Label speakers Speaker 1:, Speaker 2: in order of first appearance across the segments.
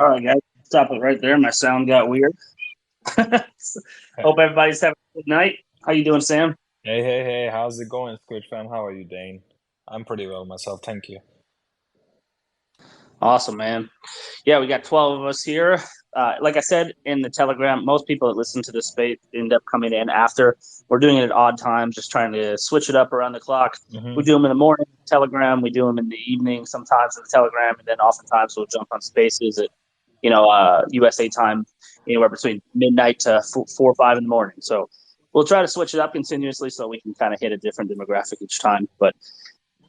Speaker 1: All right, guys, stop it right there. My sound got weird. Hope everybody's having a good night. How you doing, Sam?
Speaker 2: Hey, hey, hey, how's it going, Squid fam? How are you, Dane? I'm pretty well myself, thank you.
Speaker 1: Awesome, man. Yeah, we got 12 of us here. Like I said in the Telegram, most people that listen to this space end up coming in after. We're doing it at odd times, just trying to switch it up around the clock. We
Speaker 2: Mm-hmm.
Speaker 1: do them in the morning, Telegram. We do them in the evening, sometimes in the Telegram, and then oftentimes we'll jump on spaces at USA time, anywhere between midnight to 4 or 5 in the morning. So we'll try to switch it up continuously so we can kind of hit a different demographic each time. But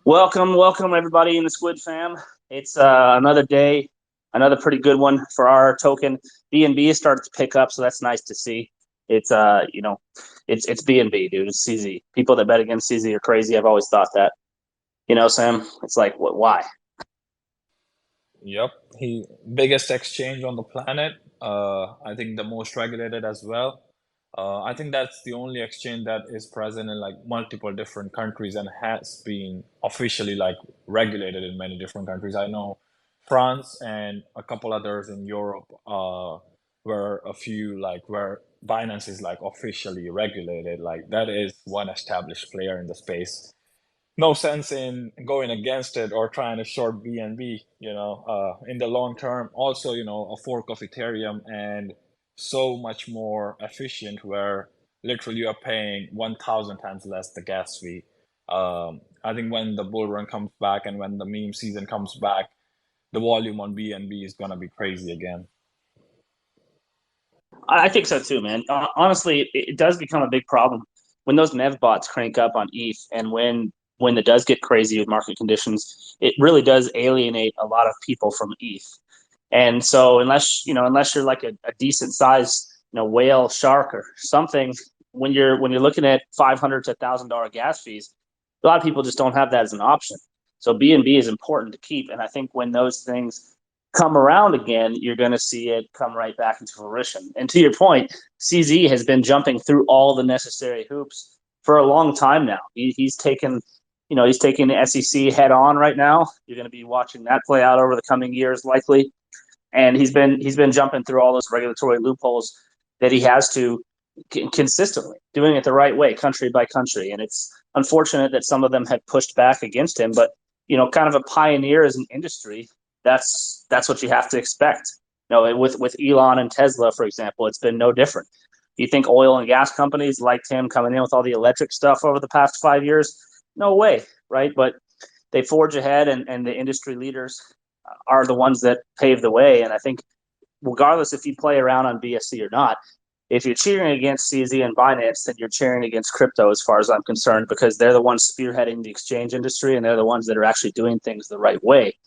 Speaker 1: welcome everybody in the Squid fam. It's another day, another pretty good one for our token. BNB has started to pick up, so that's nice to see. It's it's BNB, dude. It's CZ. People that bet against CZ are crazy. I've always thought that. Sam. It's like, what? Why?
Speaker 2: Yep, he biggest exchange on the planet. I think the most regulated as well. I think that's the only exchange that is present in like multiple different countries and has been officially like regulated in many different countries. I know France and a couple others in Europe, where a few like where Binance is like officially regulated. Like that is one established player in the space. No sense in going against it or trying to short BNB, in the long term. Also, a fork of Ethereum and so much more efficient where literally you are paying 1,000 times less the gas fee. I think when the bull run comes back and when the meme season comes back, the volume on BNB is gonna be crazy again.
Speaker 1: I think so too, man. Honestly, it does become a big problem when those Nev bots crank up on ETH, and when it does get crazy with market conditions, it really does alienate a lot of people from ETH. And so, unless you're like a decent size, whale, shark, or something, when you're looking at $500 to $1,000 gas fees, a lot of people just don't have that as an option. So BNB is important to keep, and I think when those things come around again, you're going to see it come right back into fruition. And to your point, CZ has been jumping through all the necessary hoops for a long time now. He's taken, he's taking the SEC head on right now. You're going to be watching that play out over the coming years, likely. And he's been jumping through all those regulatory loopholes that he has to consistently, doing it the right way, country by country. And it's unfortunate that some of them have pushed back against him, but kind of a pioneer as an industry, that's what you have to expect. With Elon and Tesla, for example, it's been no different. Do you think oil and gas companies liked him coming in with all the electric stuff over the past 5 years? No way, right? But they forge ahead, and the industry leaders are the ones that pave the way. And I think, regardless if you play around on BSC or not, if you're cheering against CZ and Binance, then you're cheering against crypto, as far as I'm concerned, because they're the ones spearheading the exchange industry, and they're the ones that are actually doing things the right way.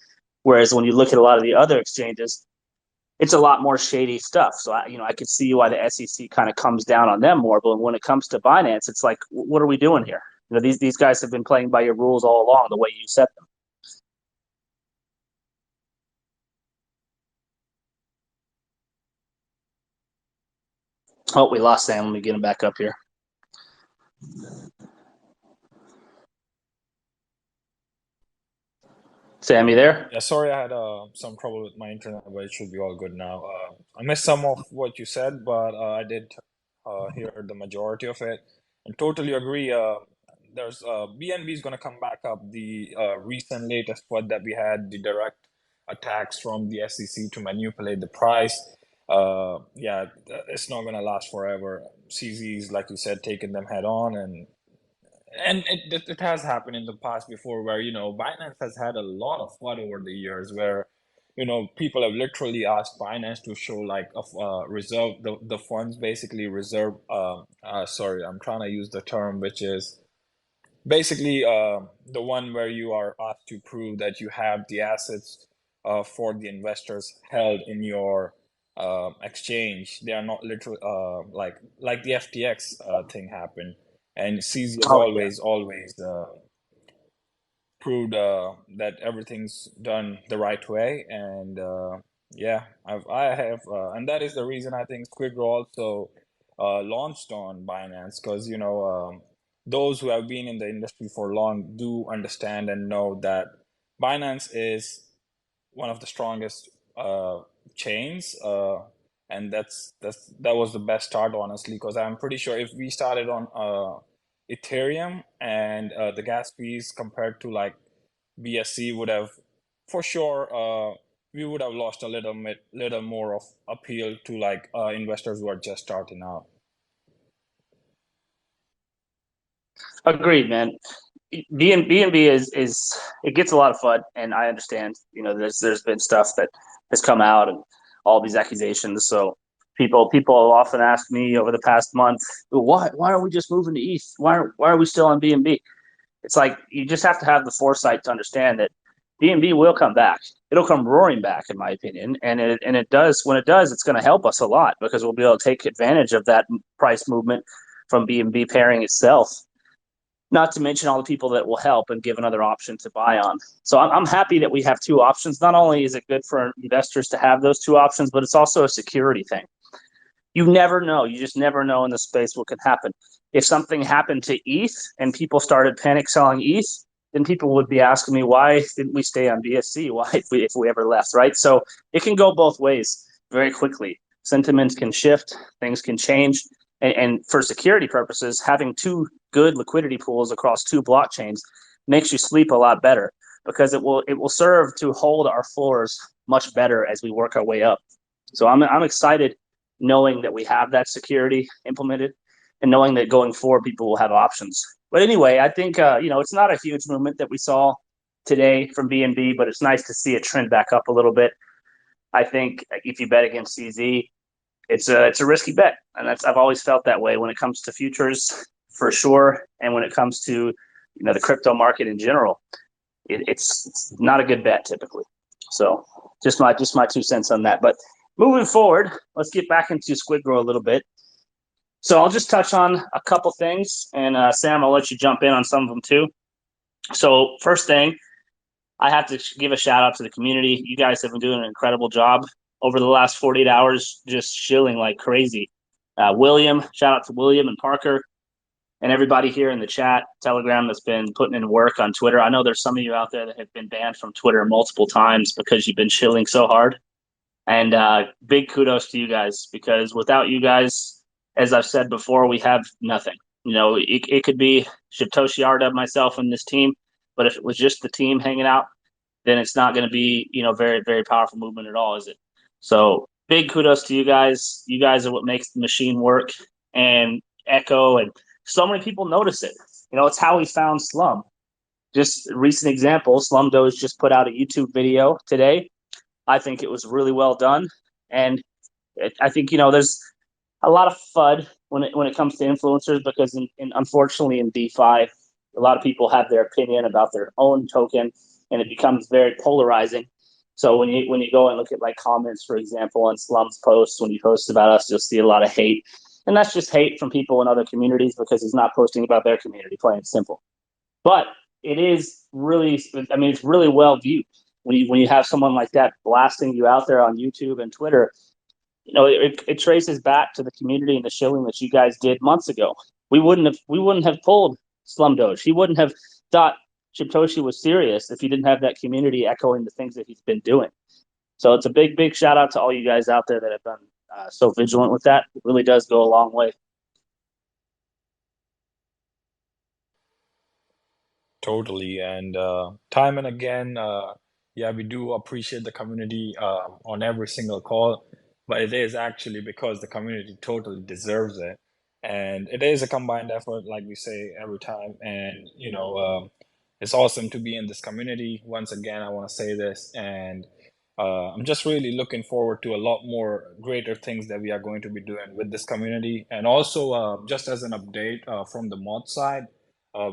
Speaker 1: Whereas when you look at a lot of the other exchanges, it's a lot more shady stuff. So I could see why the SEC kind of comes down on them more. But when it comes to Binance, it's like, what are we doing here? These guys have been playing by your rules all along, the way you set them. Oh, we lost Sam. Let me get him back up here. Sam, you there?
Speaker 2: Yeah, sorry, I had some trouble with my internet, but it should be all good now. I missed some of what you said, but I did hear the majority of it, and totally agree. There's BNB is gonna come back up. The recent latest what that we had, the direct attacks from the SEC to manipulate the price. Yeah, it's not gonna last forever. CZ's, like you said, taking them head on, and it has happened in the past before where Binance has had a lot of fun over the years where people have literally asked Binance to show like of reserve the funds basically reserve sorry, I'm trying to use the term which is basically the one where you are asked to prove that you have the assets for the investors held in your exchange. They are not literal like the FTX thing happened, and CZ has
Speaker 1: Oh yeah.
Speaker 2: always proved that everything's done the right way. And yeah, I have, and that is the reason I think SquidGrow also launched on Binance because those who have been in the industry for long do understand and know that Binance is one of the strongest chains, and that was the best start, honestly, because I'm pretty sure if we started on Ethereum and the gas fees compared to like BSC would have for sure we would have lost a little more of appeal to like investors who are just starting out.
Speaker 1: Agreed, man. B&B is it gets a lot of fun, and I understand. There's been stuff that has come out and all these accusations. So people have often asked me over the past month, well, why are we just moving to ETH? Why are we still on B&B? It's like you just have to have the foresight to understand that B&B will come back. It'll come roaring back, in my opinion, and it does. When it does, it's going to help us a lot because we'll be able to take advantage of that price movement from B&B pairing itself, not to mention all the people that will help and give another option to buy on. So I'm happy that we have two options. Not only is it good for investors to have those two options, but it's also a security thing. You never know. You just never know in this space what can happen. If something happened to ETH and people started panic selling ETH, then people would be asking me, why didn't we stay on BSC? Why, if we ever left, right? So it can go both ways very quickly. Sentiments can shift, things can change. And for security purposes, having two good liquidity pools across two blockchains makes you sleep a lot better because it will serve to hold our floors much better as we work our way up. So I'm excited knowing that we have that security implemented and knowing that going forward people will have options. But anyway, I think it's not a huge movement that we saw today from BNB, but it's nice to see it trend back up a little bit. I think if you bet against CZ, it's a risky bet, and I've always felt that way when it comes to futures, for sure, and when it comes to the crypto market in general. It's not a good bet typically. So just my 2 cents on that. But moving forward, let's get back into SquidGrow a little bit. So I'll just touch on a couple things, and Sam, I'll let you jump in on some of them too. So first thing, I have to give a shout out to the community. You guys have been doing an incredible job over the last 48 hours, just shilling like crazy. William, shout out to William and Parker and everybody here in the chat, Telegram that's been putting in work on Twitter. I know there's some of you out there that have been banned from Twitter multiple times because you've been chilling so hard. And big kudos to you guys, because without you guys, as I've said before, we have nothing. It could be Shibtoshi Arda, myself, and this team, but if it was just the team hanging out, then it's not going to be, very, very powerful movement at all, is it? So big kudos to you guys. You guys are what makes the machine work, and Echo, and so many people notice it. It's how we found Slum. Just a recent example, Slum Doge just put out a YouTube video today. I think it was really well done, and I think there's a lot of FUD when it comes to influencers, because unfortunately in DeFi, a lot of people have their opinion about their own token, and it becomes very polarizing. So when you go and look at like comments, for example, on Slum's posts, when he posts about us, you'll see a lot of hate, and that's just hate from people in other communities because he's not posting about their community, plain and simple. But it is really, I mean, it's really well viewed when you have someone like that blasting you out there on YouTube and Twitter. It traces back to the community and the shilling that you guys did months ago. We wouldn't have pulled Slum Doge. He wouldn't have thought Shibtoshi was serious if he didn't have that community echoing the things that he's been doing. So it's a big, big shout out to all you guys out there that have been so vigilant with that. It really does go a long way.
Speaker 2: Totally. And time and again, yeah, we do appreciate the community on every single call, but it is actually because the community totally deserves it. And it is a combined effort, like we say every time. And, it's awesome to be in this community. Once again, I want to say this. And I'm just really looking forward to a lot more greater things that we are going to be doing with this community. And also, just as an update from the mod side,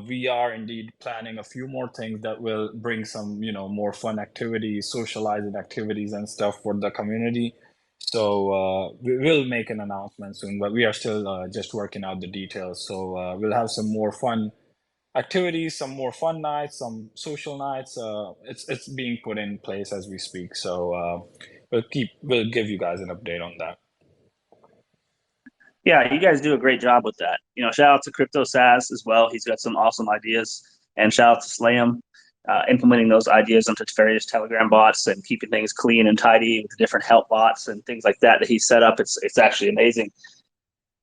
Speaker 2: we are indeed planning a few more things that will bring some, more fun activities, socializing activities and stuff for the community. So we will make an announcement soon, but we are still just working out the details. So we'll have some more fun activities, some more fun nights, some social nights. It's being put in place as we speak. So we'll give you guys an update on that.
Speaker 1: Yeah, you guys do a great job with that. Shout out to Crypto Sass as well. He's got some awesome ideas. And shout out to Slam. implementing those ideas into various Telegram bots and keeping things clean and tidy with different help bots and things like that he set up. It's actually amazing.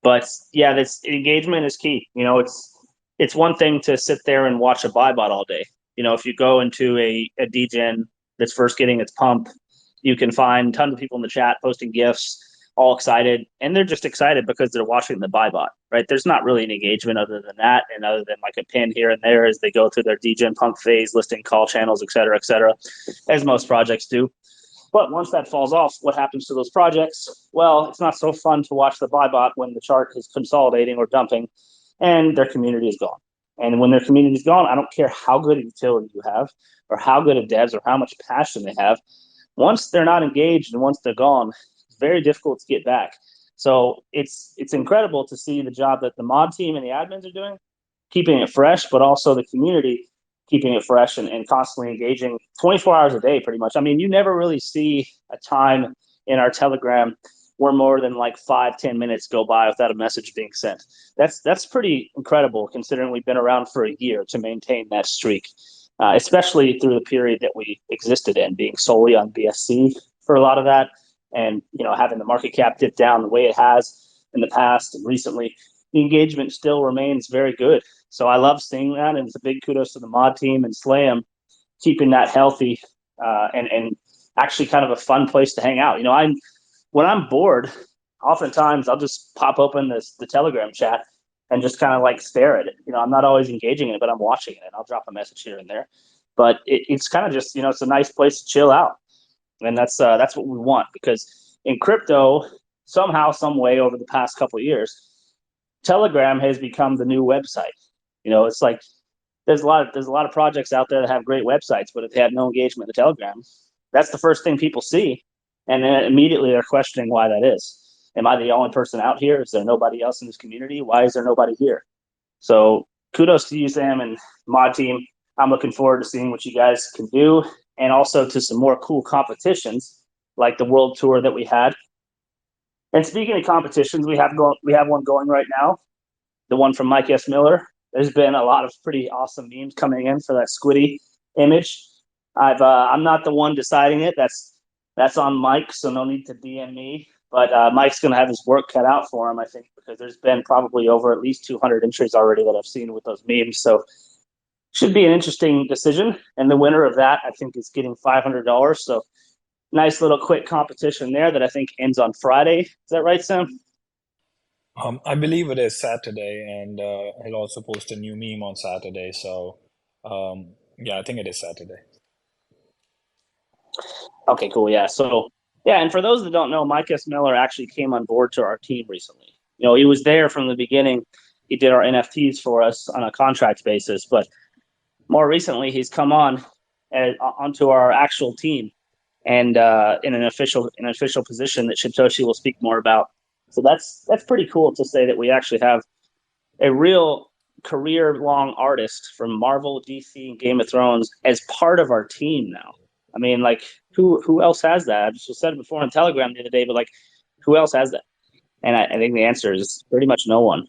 Speaker 1: But yeah, this engagement is key. It's one thing to sit there and watch a buy bot all day. If you go into a degen that's first getting its pump, you can find tons of people in the chat posting gifs, all excited, and they're just excited because they're watching the buy bot, right? There's not really an engagement other than that, and other than like a pin here and there as they go through their degen pump phase, listing call channels, et cetera, as most projects do. But once that falls off, what happens to those projects? Well, it's not so fun to watch the buy bot when the chart is consolidating or dumping and their community is gone. And when their community is gone, I don't care how good a utility you have or how good of devs or how much passion they have. Once they're not engaged and once they're gone, it's very difficult to get back. So it's incredible to see the job that the mod team and the admins are doing, keeping it fresh, but also the community keeping it fresh and constantly engaging 24 hours a day, pretty much. I mean, you never really see a time in our Telegram where more than like 5-10 minutes go by without a message being sent. That's pretty incredible considering we've been around for a year to maintain that streak, especially through the period that we existed in, being solely on BSC for a lot of that, and having the market cap dip down the way it has in the past and recently. The engagement still remains very good. So I love seeing that, and it's a big kudos to the mod team and Slam keeping that healthy and actually kind of a fun place to hang out. When I'm bored, oftentimes I'll just pop open the Telegram chat and just kind of like stare at it. I'm not always engaging in it, but I'm watching it. I'll drop a message here and there. But it's kind of just it's a nice place to chill out, and that's what we want, because in crypto, somehow, some way, over the past couple of years, Telegram has become the new website. It's like there's a lot of projects out there that have great websites, but if they have no engagement in the Telegram, that's the first thing people see, and then immediately they're questioning why that is. Am I the only person out here? Is there nobody else in this community? Why is there nobody here? So kudos to you, Sam, and mod team. I'm looking forward to seeing what you guys can do, and also to some more cool competitions like the World Tour that we had. And speaking of competitions, we have one going right now, the one from Mike S. Miller. There's been a lot of pretty awesome memes coming in for that Squiddy image. I'm not the one deciding it. That's on Mike, so no need to DM me. But Mike's going to have his work cut out for him, I think, because there's been probably over at least 200 entries already that I've seen with those memes. So should be an interesting decision. And the winner of that, I think, is getting $500. So nice little quick competition there that I think ends on Friday. Is that right, Sam?
Speaker 2: I believe it is Saturday, and he'll also post a new meme on Saturday. So, yeah, I think it is Saturday.
Speaker 1: Okay, cool. Yeah. So, yeah, and for those that don't know, Mike S. Miller actually came on board to our team recently. He was there from the beginning. He did our NFTs for us on a contract basis, but more recently, he's come on onto our actual team and in an official position that Shitoshi will speak more about. So that's pretty cool to say that we actually have a real career-long artist from Marvel, DC, and Game of Thrones as part of our team now. I mean, like, who else has that? I just said it before on Telegram the other day, but like, who else has that? And I think the answer is pretty much no one.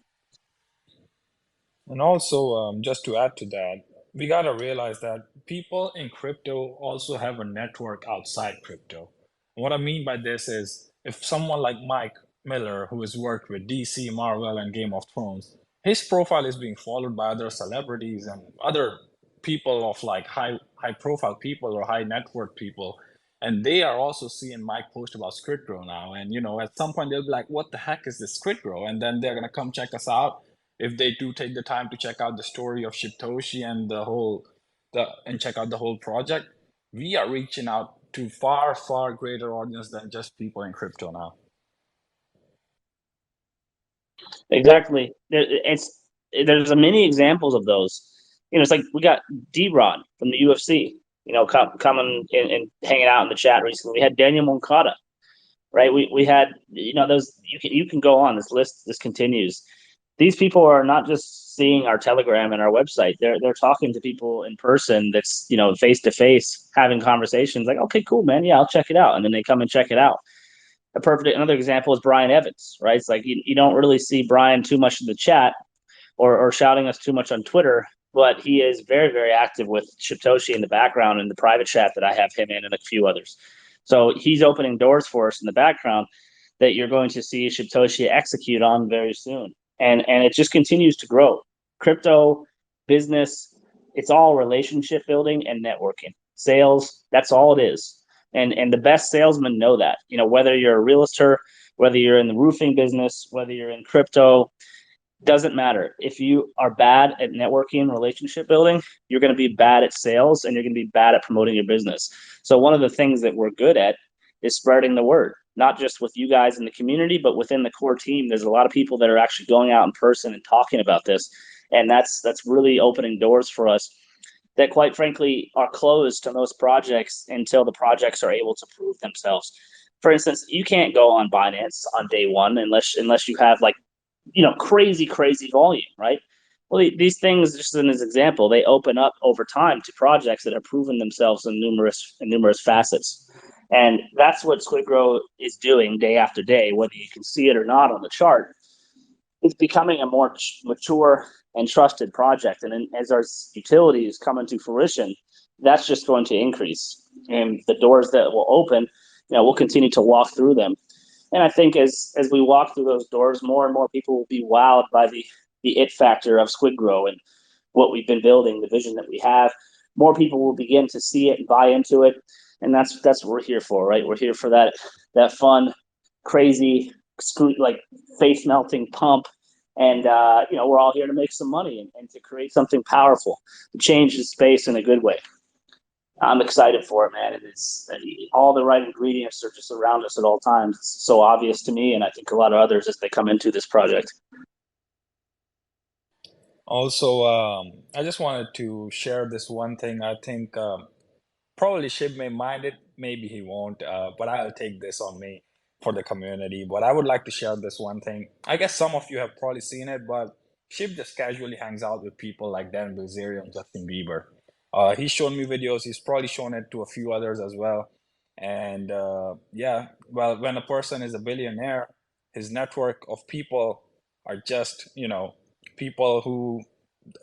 Speaker 2: And also, just to add to that, we got to realize that people in crypto also have a network outside crypto. What I mean by this is if someone like Mike Miller, who has worked with DC, Marvel, and Game of Thrones, his profile is being followed by other celebrities and other people of like high profile people or high network people. And they are also seeing Mike post about SquidGrow now. And at some point they'll be like, what the heck is this SquidGrow? And then they're gonna come check us out if they do take the time to check out the story of Shitoshi and and check out the whole project. We are reaching out to far greater audience than just people in crypto now.
Speaker 1: Exactly. There's many examples of those. It's like we got D-Rod from the UFC. Coming and hanging out in the chat recently. We had Daniel Moncada, right? We had those. You can go on this list. This continues. These people are not just seeing our Telegram and our website. They're talking to people in person. That's face to face, having conversations. Like, okay, cool, man. Yeah, I'll check it out, and then they come and check it out. Another example is Brian Evans, right? It's like you don't really see Brian too much in the chat or shouting us too much on Twitter, but he is very, very active with Shitoshi in the background in the private chat that I have him in and a few others. So he's opening doors for us in the background that you're going to see Shitoshi execute on very soon. And it just continues to grow. Crypto, business, it's all relationship building and networking. Sales, that's all it is. And the best salesmen know that. You know, whether you're a realtor, whether you're in the roofing business, whether you're in crypto, doesn't matter. If you are bad at networking and relationship building, you're going to be bad at sales and you're going to be bad at promoting your business. So one of the things that we're good at is spreading the word, not just with you guys in the community, but within the core team. There's a lot of people that are actually going out in person and talking about this. And that's really opening doors for us that quite frankly are closed to most projects until the projects are able to prove themselves. For instance, you can't go on Binance on day one unless you have like crazy volume, right? Well, these things, just as an example, they open up over time to projects that have proven themselves in numerous facets, and that's what SquidGrow is doing day after day, whether you can see it or not on the chart. It's becoming a more mature and trusted project, and then as our utilities come into fruition, that's just going to increase, and the doors that will open, we'll continue to walk through them. And I think as we walk through those doors, more and more people will be wowed by the it factor of SquidGrow and what we've been building, the vision that we have. More people will begin to see it and buy into it, and that's what we're here for, right? We're here for that fun, crazy, like face melting pump, and we're all here to make some money and to create something powerful, to change the space in a good way. I'm excited for it, man. And it's all the right ingredients are just around us at all times. It's so obvious to me, and I think a lot of others as they come into this project.
Speaker 2: Also, I just wanted to share this one thing. I think probably Shib may mind it, maybe he won't, but I'll take this on me for the community. But I would like to share this one thing. I guess some of you have probably seen it, but Shib just casually hangs out with people like Dan Bilzerian and Justin Bieber. He's shown me videos. He's probably shown it to a few others as well. And yeah, well, when a person is a billionaire, his network of people are just, people who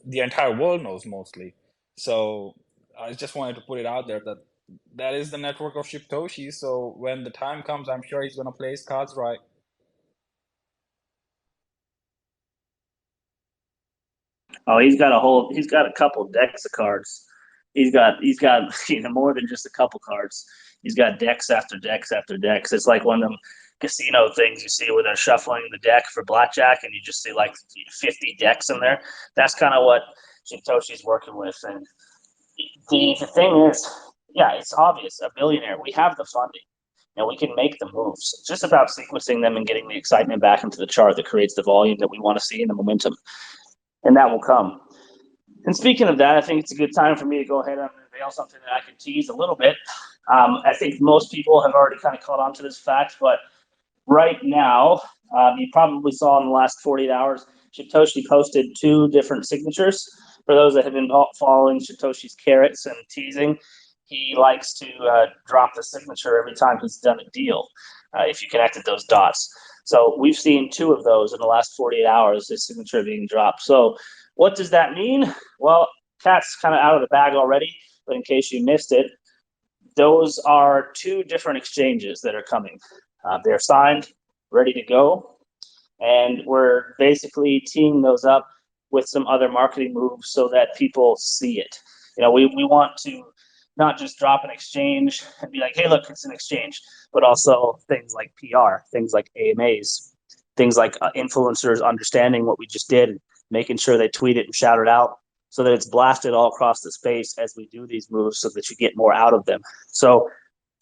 Speaker 2: the entire world knows mostly. So I just wanted to put it out there that that is the network of Shiptoshi. So when the time comes, I'm sure he's gonna play his cards right.
Speaker 1: Oh, he's got a couple decks of cards. He's got more than just a couple cards. He's got decks after decks after decks. It's like one of them casino things you see where they're shuffling the deck for blackjack, and you just see like 50 decks in there. That's kind of what Shitoshi's working with. And the thing is, yeah, it's obvious. A billionaire, we have the funding and we can make the moves. It's just about sequencing them and getting the excitement back into the chart that creates the volume that we want to see and the momentum, and that will come. And speaking of that, I think it's a good time for me to go ahead and unveil something that I can tease a little bit. I think most people have already kind of caught on to this fact, but right now, you probably saw in the last 48 hours, Satoshi posted two different signatures. For those that have been following Satoshi's carrots and teasing, he likes to drop the signature every time he's done a deal, if you connected those dots. So we've seen two of those in the last 48 hours, his signature being dropped. So what does that mean? Well, cat's kind of out of the bag already, but in case you missed it, those are two different exchanges that are coming. They're signed, ready to go, and we're basically teeing those up with some other marketing moves so that people see it. We want to not just drop an exchange and be like, hey, look, it's an exchange, but also things like PR, things like AMAs, things like influencers understanding what we just did, making sure they tweet it and shout it out so that it's blasted all across the space as we do these moves so that you get more out of them. So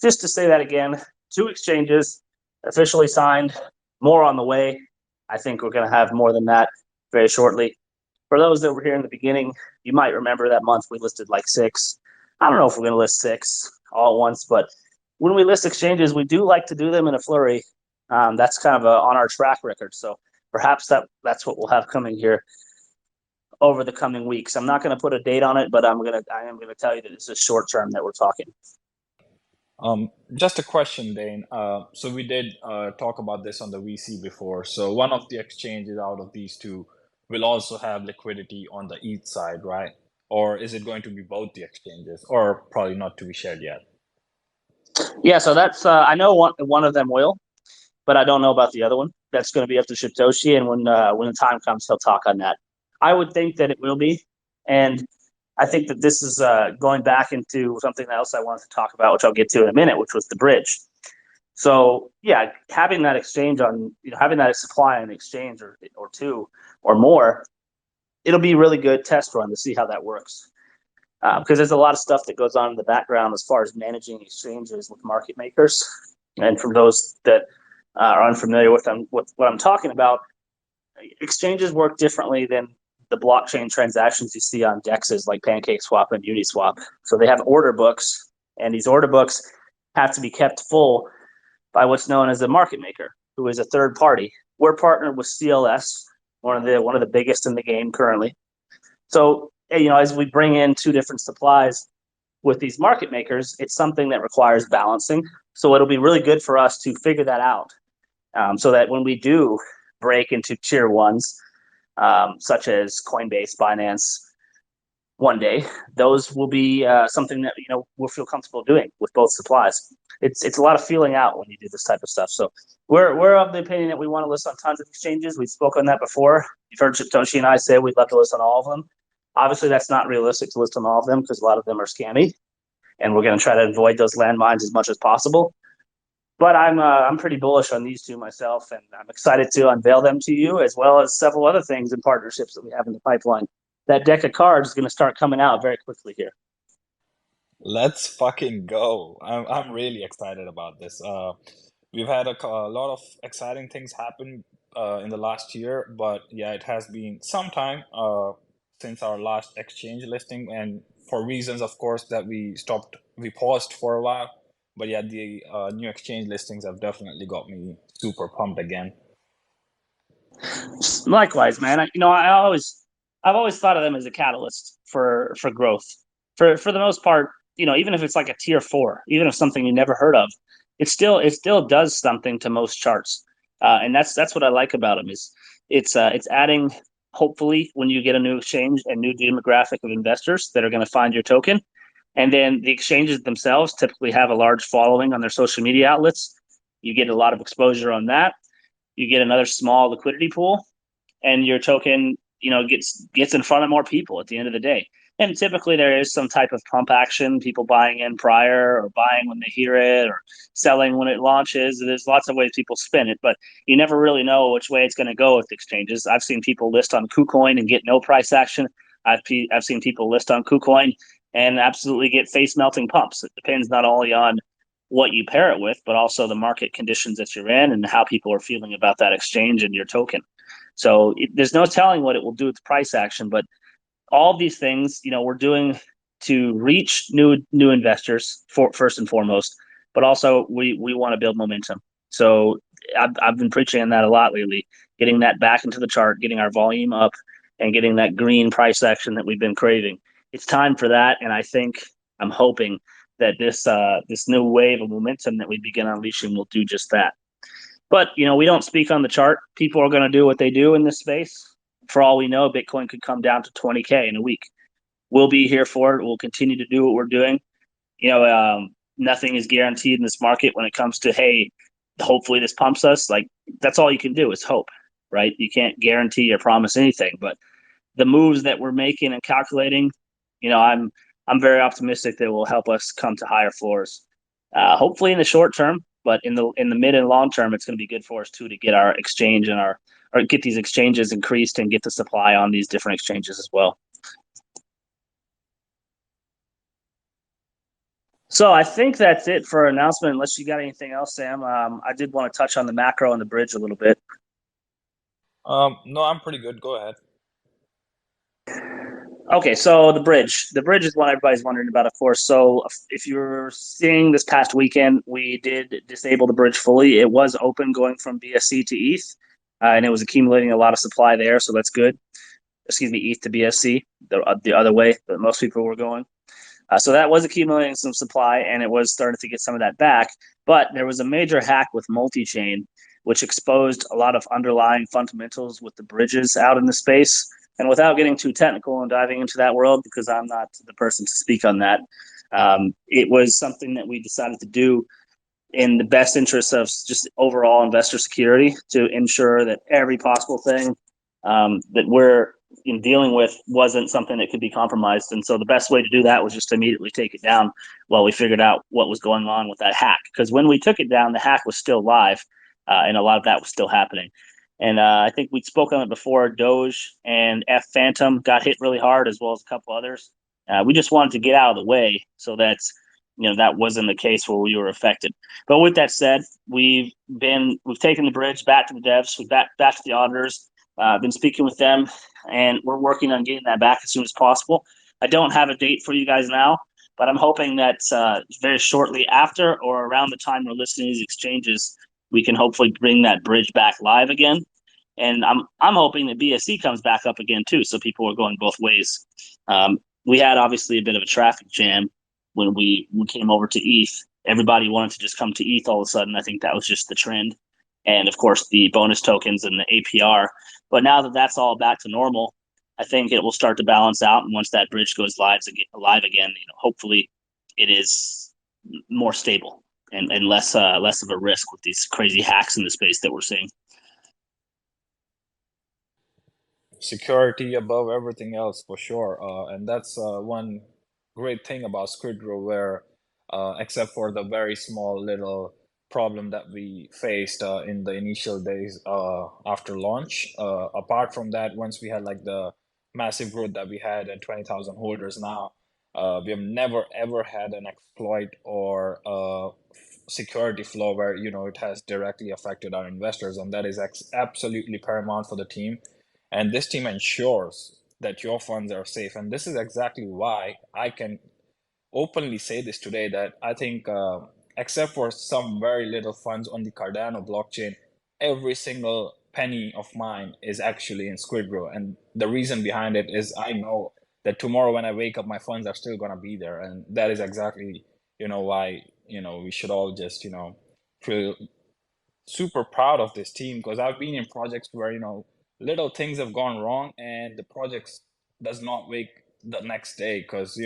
Speaker 1: just to say that again, two exchanges officially signed, more on the way. I think we're going to have more than that very shortly. For those that were here in the beginning, you might remember that month we listed like six. I don't know if we're going to list six all at once, but when we list exchanges, we do like to do them in a flurry. That's kind of on our track record. So perhaps that's what we'll have coming here over the coming weeks. I'm not going to put a date on it, but I am going to tell you that it's a short term that we're talking.
Speaker 2: Just a question, Dane. So we did talk about this on the VC before. So one of the exchanges out of these two will also have liquidity on the ETH side, right? or is it going to be both the exchanges, or probably not to be shared yet?
Speaker 1: Yeah, so that's I know one of them will, but I don't know about the other one. That's going to be up to Shitoshi, and when the time comes, he'll talk on that. I would think that it will be, and I think that this is going back into something else I wanted to talk about, which I'll get to in a minute, which was the bridge. So yeah, having that exchange on, having that supply on exchange or two or more, it'll be a really good test run to see how that works. Because there's a lot of stuff that goes on in the background as far as managing exchanges with market makers. And for those that are unfamiliar with what I'm talking about, exchanges work differently than the blockchain transactions you see on dexes like PancakeSwap and Uniswap. So they have order books, and these order books have to be kept full by what's known as a market maker, who is a third party. We're partnered with CLS, one of the biggest in the game currently. So as we bring in two different supplies with these market makers, it's something that requires balancing. So it'll be really good for us to figure that out, so that when we do break into tier ones, such as Coinbase, Binance, one day, those will be something that we'll feel comfortable doing with both supplies. It's a lot of feeling out when you do this type of stuff. So we're of the opinion that we want to list on tons of exchanges. We've spoken on that before. You've heard Toshi and I say we'd love to list on all of them. Obviously, that's not realistic to list on all of them because a lot of them are scammy, and we're going to try to avoid those landmines as much as possible. But I'm pretty bullish on these two myself, and I'm excited to unveil them to you, as well as several other things and partnerships that we have in the pipeline. That deck of cards is going to start coming out very quickly here.
Speaker 2: Let's fucking go. I'm really excited about this. We've had a lot of exciting things happen in the last year, but yeah, it has been some time since our last exchange listing, and for reasons, of course, that we paused for a while. But yeah, the new exchange listings have definitely got me super pumped again.
Speaker 1: Likewise, man. I've always thought of them as a catalyst for growth. For the most part, even if it's like a tier four, even if something you never heard of, it still does something to most charts, and that's what I like about them is it's adding, hopefully, when you get a new exchange, a new demographic of investors that are going to find your token, and then the exchanges themselves typically have a large following on their social media outlets. You get a lot of exposure on that. You get another small liquidity pool, and your token, gets in front of more people at the end of the day. And typically there is some type of pump action, people buying in prior or buying when they hear it or selling when it launches. There's lots of ways people spin it, but you never really know which way it's going to go with exchanges. I've seen people list on KuCoin and get no price action. I've seen people list on KuCoin and absolutely get face melting pumps. It depends not only on what you pair it with, but also the market conditions that you're in and how people are feeling about that exchange and your token. So there's no telling what it will do with the price action, but all these things, we're doing to reach new investors first and foremost, but also we want to build momentum. So I've been preaching on that a lot lately, getting that back into the chart, getting our volume up, and getting that green price action that we've been craving. It's time for that, and I'm hoping that this new wave of momentum that we begin unleashing will do just that. But we don't speak on the chart. People are going to do what they do in this space. For all we know, Bitcoin could come down to 20K in a week. We'll be here for it. We'll continue to do what we're doing. Nothing is guaranteed in this market when it comes to, hey, hopefully this pumps us. Like, that's all you can do is hope, right? You can't guarantee or promise anything. But the moves that we're making and calculating, I'm very optimistic that will help us come to higher floors. Hopefully in the short term, but in the mid and long term, it's going to be good for us too to get our exchange or get these exchanges increased and get the supply on these different exchanges as well. So I think that's it for announcement. Unless you got anything else, Sam. I did want to touch on the macro and the bridge a little bit.
Speaker 2: No, I'm pretty good. Go ahead.
Speaker 1: Okay, so the bridge is what everybody's wondering about, of course. So if you're seeing this past weekend, we did disable the bridge fully. It was open going from BSC to ETH, and it was accumulating a lot of supply there, so that's good. Excuse me, ETH to BSC, the other way that most people were going. So that was accumulating some supply, and it was starting to get some of that back. But there was a major hack with multi-chain, which exposed a lot of underlying fundamentals with the bridges out in the space. And without getting too technical and diving into that world, because I'm not the person to speak on that, it was something that we decided to do in the best interest of just overall investor security to ensure that every possible thing that we're in dealing with wasn't something that could be compromised. And so the best way to do that was just to immediately take it down while we figured out what was going on with that hack. Because when we took it down, the hack was still live, and a lot of that was still happening. And I think we'd spoken on it before. Doge and F Phantom got hit really hard, as well as a couple others. We just wanted to get out of the way so that that wasn't the case where we were affected. But with that said, we've taken the bridge back to the devs, back to the auditors. Been speaking with them, and we're working on getting that back as soon as possible. I don't have a date for you guys now, but I'm hoping that very shortly after or around the time we're listening to these exchanges, we can hopefully bring that bridge back live again. And I'm hoping that BSC comes back up again too, so people are going both ways. We had obviously a bit of a traffic jam when we came over to ETH. Everybody wanted to just come to ETH all of a sudden. I think that was just the trend. And of course, the bonus tokens and the APR. But now that that's all back to normal, I think it will start to balance out. And once that bridge goes live again, hopefully it is more stable and less of a risk with these crazy hacks in the space that we're seeing.
Speaker 2: Security above everything else for sure, and that's one great thing about SquidGrow, where except for the very small little problem that we faced in the initial days after launch, apart from that, once we had like the massive growth that we had at 20,000 holders now, we have never ever had an exploit or security flaw where it has directly affected our investors, and that is absolutely paramount for the team. And this team ensures that your funds are safe. And this is exactly why I can openly say this today, that I think, except for some very little funds on the Cardano blockchain, every single penny of mine is actually in SquidGrow. And the reason behind it is I know that tomorrow when I wake up, my funds are still going to be there. And that is exactly, why, we should all just, feel super proud of this team, because I've been in projects where little things have gone wrong and the project does not wake the next day, because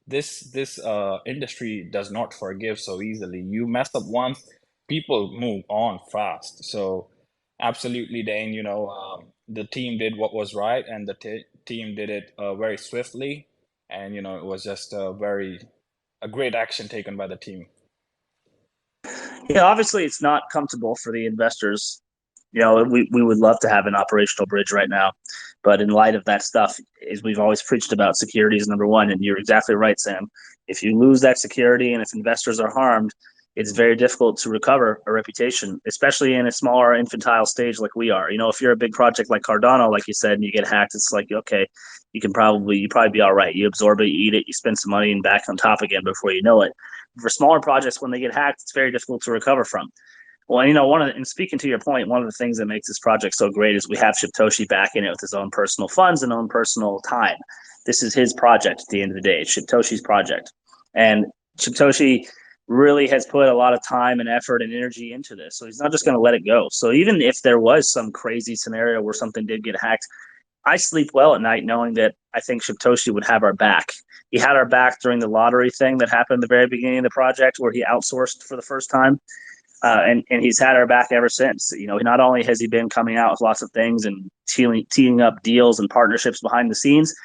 Speaker 2: this industry does not forgive so easily. You mess up once, people move on fast. So absolutely, Dane, the team did what was right, and the team did it very swiftly, and it was just a great action taken by the team.
Speaker 1: Yeah, obviously it's not comfortable for the investors. We would love to have an operational bridge right now, but in light of that stuff, as we've always preached about, security is number one. And you're exactly right, Sam. If you lose that security and if investors are harmed, it's very difficult to recover a reputation, especially in a smaller infantile stage like we are. If you're a big project like Cardano, like you said, and you get hacked, it's like, okay, you probably be all right. You absorb it, you eat it, you spend some money and back on top again before you know it. For smaller projects, when they get hacked, it's very difficult to recover from. Well, and speaking to your point, one of the things that makes this project so great is we have Shibtoshi backing it with his own personal funds and own personal time. This is his project at the end of the day. It's Shibtoshi's project. And Shibtoshi really has put a lot of time and effort and energy into this. So he's not just going to let it go. So even if there was some crazy scenario where something did get hacked, I sleep well at night knowing that I think Shibtoshi would have our back. He had our back during the lottery thing that happened at the very beginning of the project where he outsourced for the first time. And he's had our back ever since. Not only has he been coming out with lots of things and teeing up deals and partnerships behind the scenes,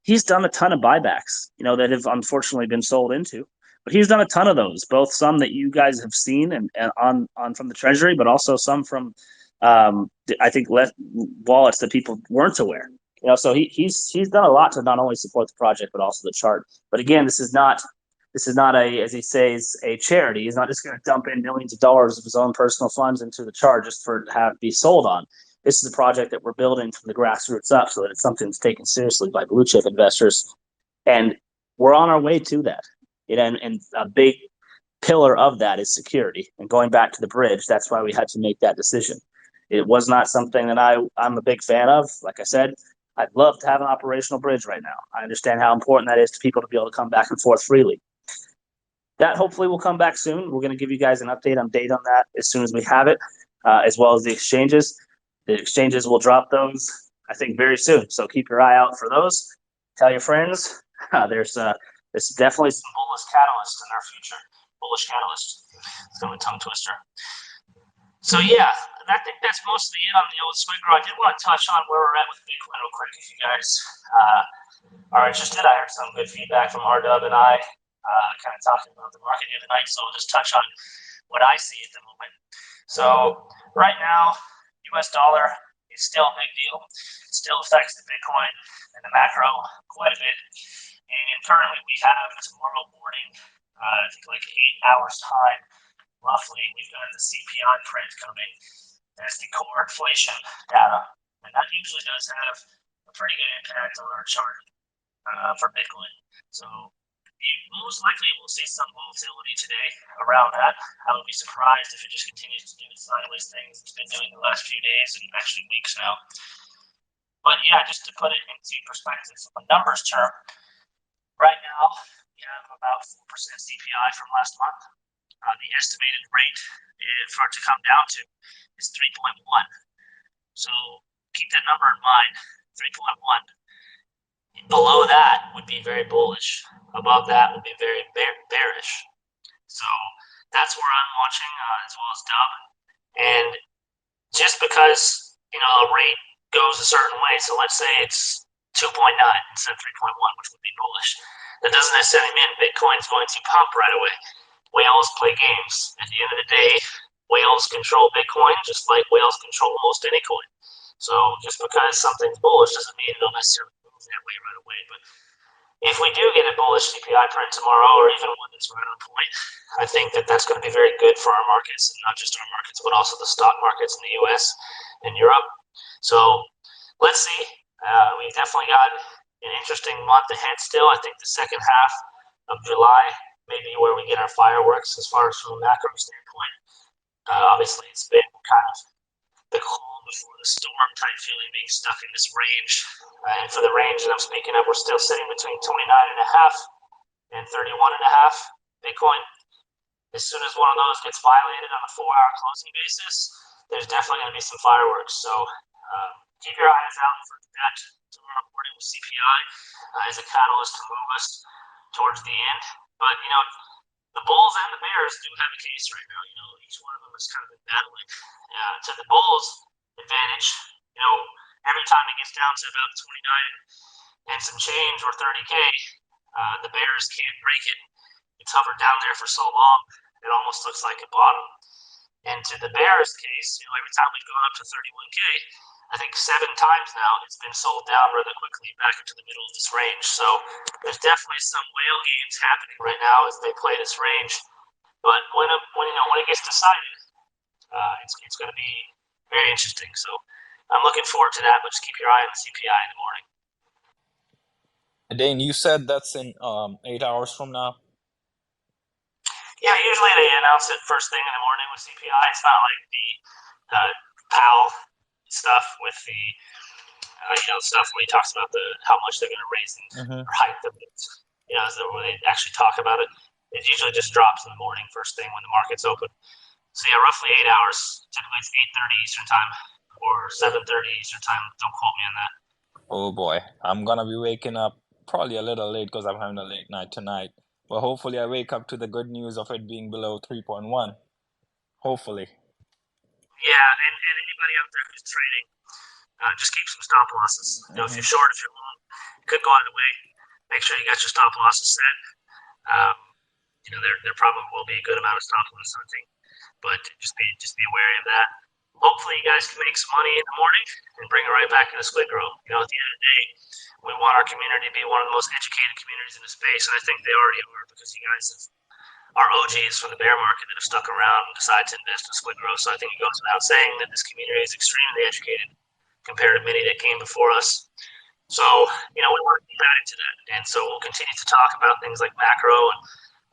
Speaker 1: he's done a ton of buybacks, that have unfortunately been sold into. But he's done a ton of those, both some that you guys have seen and on from the treasury, but also some from I think wallets that people weren't aware. So he's done a lot to not only support the project but also the chart. But again, this is not a, as he says, a charity. He's not just going to dump in millions of dollars of his own personal funds into the chart just for it to have be sold on. This is a project that we're building from the grassroots up so that it's something that's taken seriously by blue chip investors. And we're on our way to that. And a big pillar of that is security. And going back to the bridge, that's why we had to make that decision. It was not something that I'm a big fan of. Like I said, I'd love to have an operational bridge right now. I understand how important that is to people to be able to come back and forth freely. That hopefully will come back soon. We're going to give you guys an update on that as soon as we have it, as well as the exchanges. The exchanges will drop those I think very soon. So keep your eye out for those. Tell your friends. There's definitely some bullish catalysts in our future. Bullish catalyst. It's kind of a tongue twister. So yeah, I think that's mostly it on the old SquidGrow. I did want to touch on where we're at with Bitcoin real quick. If you guys are interested, I heard some good feedback from RW and I, kind of talking about the market the other night. So I'll just touch on what I see at the moment. So right now, U.S. dollar is still a big deal. It still affects the Bitcoin and the macro quite a bit. And currently, we have tomorrow morning, I think like 8 hours time, roughly, we've got the CPI print coming. That's the core inflation data, and that usually does have a pretty good impact on our chart for Bitcoin. So most likely we'll see some volatility today around that. I would be surprised if it just continues to do the sideways things it's been doing the last few days and actually weeks now. But yeah, just to put it into perspective from a numbers term, right now we have about 4% CPI from last month. The estimated rate for it to come down to is 3.1. So keep that number in mind, 3.1. Below that would be very bullish. Above that would be very bearish. So that's where I'm watching, as well as Dub. And just because a rate goes a certain way, so let's say it's 2.9 instead of 3.1, which would be bullish. That doesn't necessarily mean Bitcoin's going to pump right away. Whales play games. At the end of the day, whales control Bitcoin just like whales control almost any coin. So just because something's bullish doesn't mean it'll necessarily move that way right away. But if we do get a bullish CPI print tomorrow, or even one that's right on point, I think that that's going to be very good for our markets, and not just our markets, but also the stock markets in the U.S. and Europe. So let's see. We've definitely got an interesting month ahead still. I think the second half of July may be where we get our fireworks as far as from a macro standpoint. Obviously, it's been kind of the calm before the storm type feeling, being stuck in this range. And for the range that I'm speaking of, we're still sitting between 29.5 and 31.5 Bitcoin. As soon as one of those gets violated on a 4-hour closing basis, there's definitely going to be some fireworks. So keep your eyes out for that tomorrow morning with CPI as a catalyst to move us towards the end. But the Bulls and the Bears do have a case right now. Each one of them has kind of been battling. To the Bulls' advantage, every time it gets down to about 29 and some change or 30K, the Bears can't break it. It's hovered down there for so long, it almost looks like a bottom. And to the Bears' case, every time we've gone up to 31K, I think 7 times now it's been sold down rather quickly back into the middle of this range. So there's definitely some whale games happening right now as they play this range. But when it gets decided, it's going to be very interesting. So I'm looking forward to that. But just keep your eye on the CPI in the morning.
Speaker 2: Dane, you said that's in 8 hours from now?
Speaker 1: Yeah, usually they announce it first thing in the morning with CPI. It's not like the Powell stuff with the stuff where he talks about how much they're going to raise or hike the rates. Where they actually talk about it. It usually just drops in the morning, first thing when the market's open. So yeah, roughly 8 hours. Typically it's 8:30 Eastern time or 7:30 Eastern time. Don't quote me on that.
Speaker 2: Oh boy, I'm gonna be waking up probably a little late because I'm having a late night tonight. But hopefully I wake up to the good news of it being below 3.1. Hopefully.
Speaker 1: Yeah, and anybody out there who's trading, just keep some stop losses. If you're short, if you're long, it could go either way. Make sure you got your stop losses set. There probably will be a good amount of stop loss hunting, but just be wary of that. Hopefully, you guys can make some money in the morning and bring it right back into SquidGrow. At the end of the day, we want our community to be one of the most educated communities in the space, and I think they already are because you guys are OGs from the bear market that have stuck around and decided to invest in SquidGrow. So I think it goes without saying that this community is extremely educated compared to many that came before us. So, we want to keep adding to that. And so we'll continue to talk about things like macro. And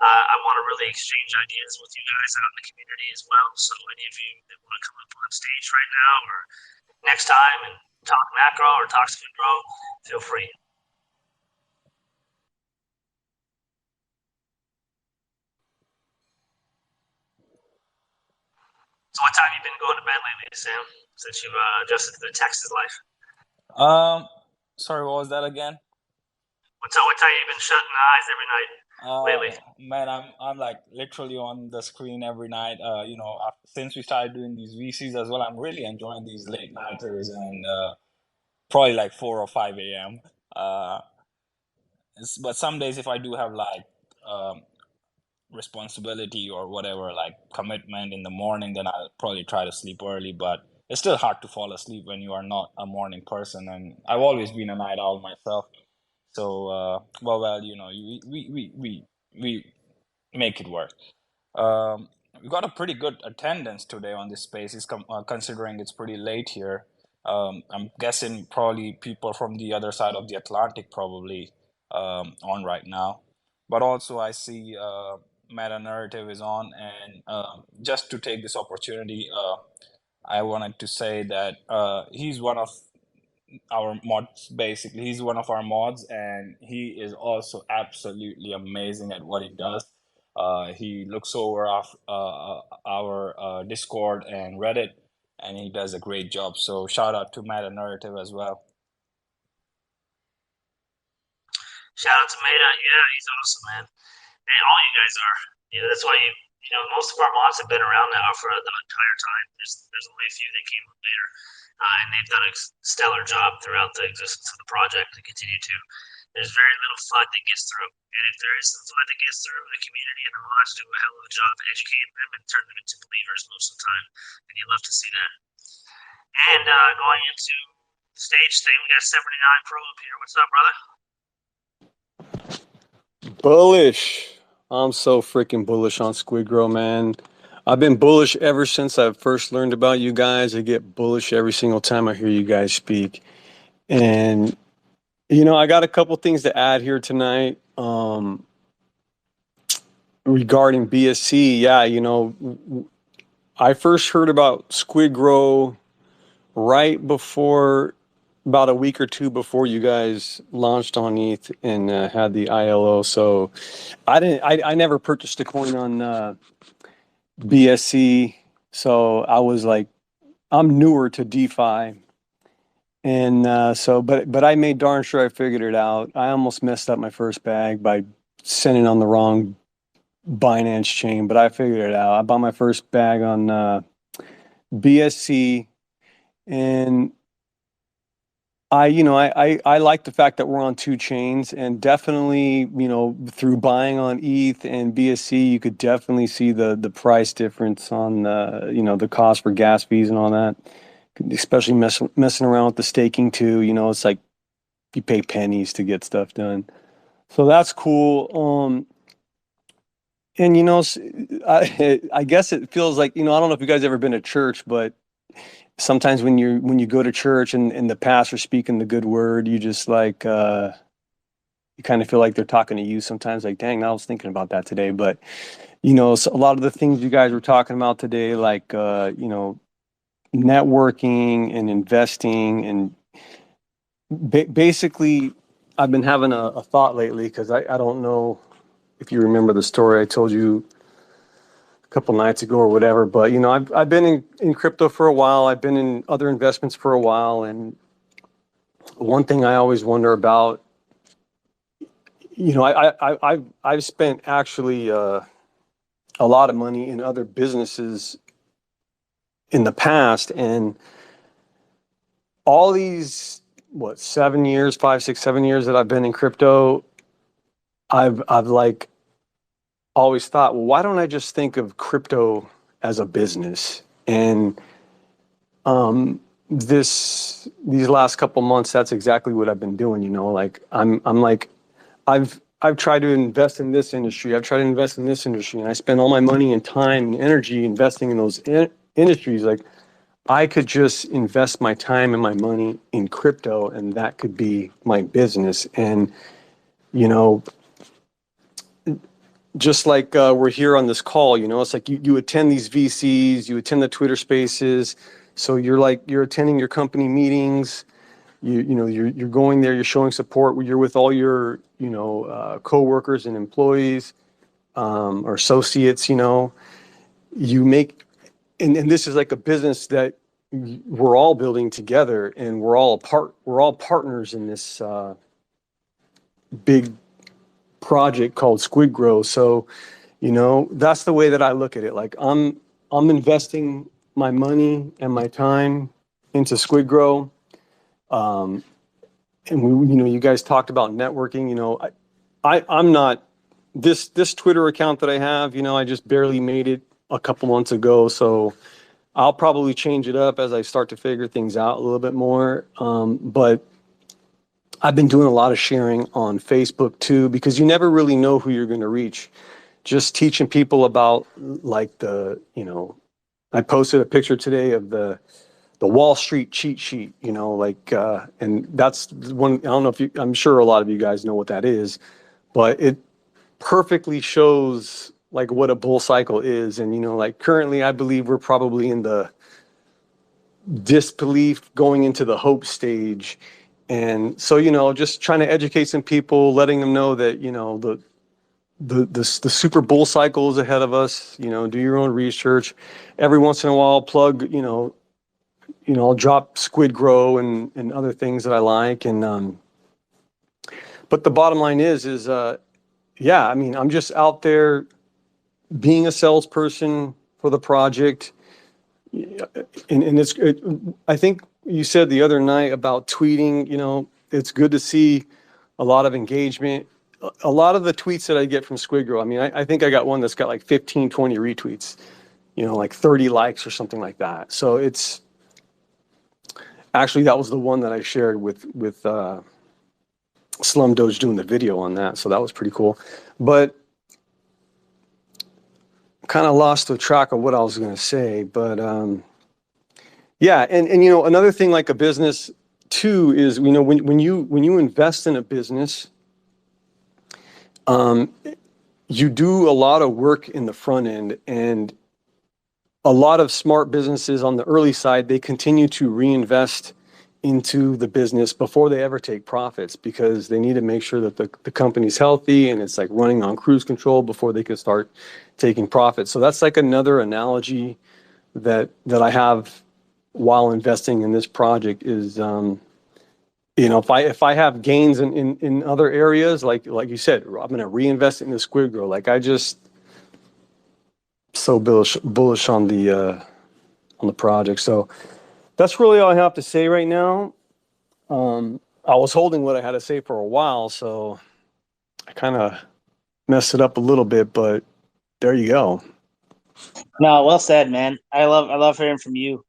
Speaker 1: I want to really exchange ideas with you guys out in the community as well. So any of you that want to come up on stage right now or next time and talk macro or talk SquidGrow, feel free. So what time have you been going to bed lately, Sam, since you've adjusted to the Texas life?
Speaker 2: Um, Sorry, what was that again?
Speaker 1: What's how you've been shutting the eyes every night lately?
Speaker 2: Man, I'm like literally on the screen every night. Since we started doing these VCs as well, I'm really enjoying these late nighters and probably like 4 or 5 a.m. Uh, but some days if I do have like um, responsibility or whatever, like commitment in the morning, then I'll probably try to sleep early. But it's still hard to fall asleep when you are not a morning person. And I've always been a night owl myself. So, we make it work. Um, we got a pretty good attendance today on this space, considering it's pretty late here. I'm guessing probably people from the other side of the Atlantic probably on right now. But also, I see Meta Narrative is on, and just to take this opportunity, I wanted to say that he's one of our mods. Basically, he's one of our mods, and he is also absolutely amazing at what he does. He looks over our Discord and Reddit, and he does a great job. So shout out to Meta Narrative as well.
Speaker 1: Shout out to Meta. Yeah, he's awesome, man. And all you guys are. That's why most of our mods have been around now for the entire time. There's only a few that came up later, and they've done a stellar job throughout the existence of the project and continue to. There's very little FUD that gets through, and if there is some FUD that gets through, the community and the mods do a hell of a job educating them and turn them into believers most of the time, and you love to see that. And going into the stage thing, we got 79 Pro up here. What's up, brother?
Speaker 3: Bullish. I'm so freaking bullish on SquidGrow, man. I've been bullish ever since I first learned about you guys. I get bullish every single time I hear you guys speak. And, I got a couple things to add here tonight regarding BSC. Yeah, I first heard about SquidGrow right before, about a week or two before you guys launched on ETH and had the ILO. So I never purchased a coin on BSC. So I was like, I'm newer to DeFi. And but I made darn sure I figured it out. I almost messed up my first bag by sending on the wrong Binance chain, but I figured it out. I bought my first bag on BSC, and I like the fact that we're on two chains, and definitely, through buying on ETH and BSC, you could definitely see the price difference on the cost for gas fees and all that. Especially messing around with the staking too. It's like you pay pennies to get stuff done. So that's cool. And I guess it feels like, I don't know if you guys ever been to church, but sometimes when you go to church and the pastor speaking the good word, you just like you kind of feel like they're talking to you sometimes, like, dang, I was thinking about that today. But so a lot of the things you guys were talking about today, like networking and investing, and basically I've been having a thought lately, because I don't know if you remember the story I told you a couple nights ago or whatever, but I've been in crypto for a while. I've been in other investments for a while, and one thing I always wonder about, I've spent actually a lot of money in other businesses in the past, and all these 7 years, 5, 6, 7 years that I've been in crypto, I've like always thought, well, why don't I just think of crypto as a business? And these last couple months, that's exactly what I've been doing. Like I'm like, I've tried to invest in this industry. I've tried to invest in this industry, and I spend all my money and time and energy investing in those industries. Like, I could just invest my time and my money in crypto, and that could be my business. And you know, just like we're here on this call, it's like you attend these VCs, you attend the Twitter Spaces, so you're attending your company meetings. You're going there, you're showing support. You're with all your coworkers and employees or associates. You make, and this is like a business that we're all building together, and we're all partners in this big project called SquidGrow. So, that's the way that I look at it. Like I'm investing my money and my time into SquidGrow. And you guys talked about networking. I'm not this Twitter account that I have. I just barely made it a couple months ago, so I'll probably change it up as I start to figure things out a little bit more. But I've been doing a lot of sharing on Facebook too, because you never really know who you're going to reach. Just teaching people about like I posted a picture today of the Wall Street cheat sheet, and that's one. I don't know if I'm sure a lot of you guys know what that is, but it perfectly shows like what a bull cycle is. And, like currently I believe we're probably in the disbelief going into the hope stage. And so, just trying to educate some people, letting them know that, the super bull cycle is ahead of us. Do your own research. Every once in a while, plug, I'll drop SquidGrow and other things that I like. And, but the bottom line is, yeah, I mean, I'm just out there being a salesperson for the project. And I think you said the other night about tweeting, it's good to see a lot of engagement. A lot of the tweets that I get from SquidGrow, I mean, I think I got one that's got like 15, 20 retweets, like 30 likes or something like that. So it's actually, that was the one that I shared with Slum Doge doing the video on that. So that was pretty cool. But kind of lost the track of what I was going to say. But yeah, and another thing like a business too is, when you invest in a business, you do a lot of work in the front end, and a lot of smart businesses on the early side, they continue to reinvest into the business before they ever take profits, because they need to make sure that the company's healthy and it's like running on cruise control before they can start taking profits. So that's like another analogy that I have while investing in this project is, if I have gains in other areas, like you said, I'm going to reinvest it in the SquidGrow. Like I just so bullish on the project. So that's really all I have to say right now. I was holding what I had to say for a while, so I kind of messed it up a little bit, but there you go.
Speaker 1: No, well said, man. I love hearing from you.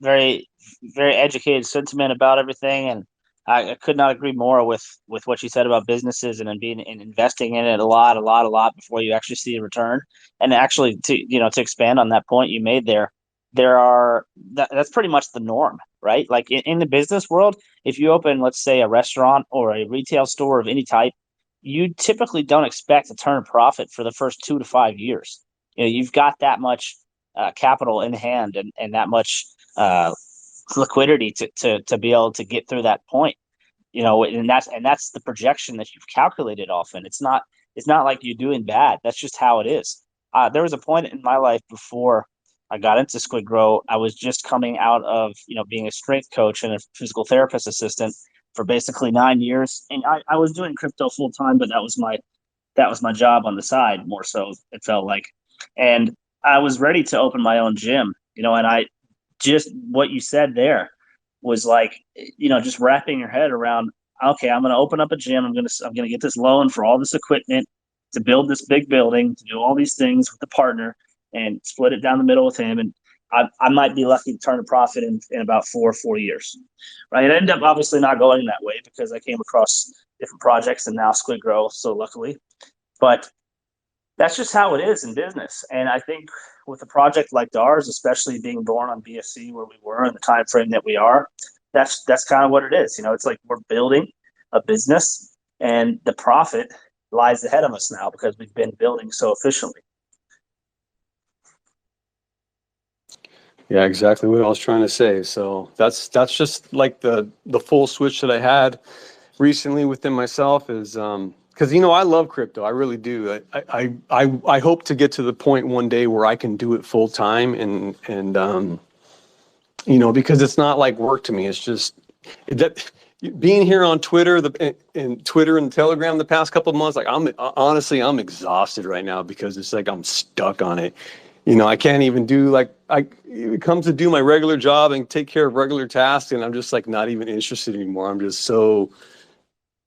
Speaker 1: Very very educated sentiment about everything, and I could not agree more with what you said about businesses and being and investing in it a lot before you actually see a return. And actually, to expand on that point you made that's pretty much the norm, right? Like in the business world, if you open, let's say, a restaurant or a retail store of any type, you typically don't expect to turn a profit for the first 2 to 5 years. You've got that much capital in hand and that much liquidity to be able to get through that point. And that's the projection that you've calculated often. It's not like you're doing bad. That's just how it is. There was a point in my life before I got into SquidGrow. I was just coming out of being a strength coach and a physical therapist assistant for basically 9 years, and I was doing crypto full time, but that was my job on the side more so. It felt like, and I was ready to open my own gym, and I just what you said there was like, just wrapping your head around, okay, I'm going to open up a gym. I'm going to get this loan for all this equipment to build this big building, to do all these things with the partner and split it down the middle with him. And I might be lucky to turn a profit in about 4 years. Right. It ended up obviously not going that way because I came across different projects and now SquidGrow, so luckily. But that's just how it is in business. And I think with a project like ours, especially being born on BSC where we were in the time frame that we are, that's kind of what it is. It's like we're building a business and the profit lies ahead of us now because we've been building so efficiently.
Speaker 3: Yeah, exactly what I was trying to say. So that's just like the full switch that I had recently within myself is because I love crypto. I really do. I hope to get to the point one day where I can do it full time and because it's not like work to me. It's just that being here on Twitter, and Twitter and Telegram the past couple of months, like I'm exhausted right now because it's like I'm stuck on it. I can't even do it comes to do my regular job and take care of regular tasks, and I'm just like not even interested anymore. I'm just so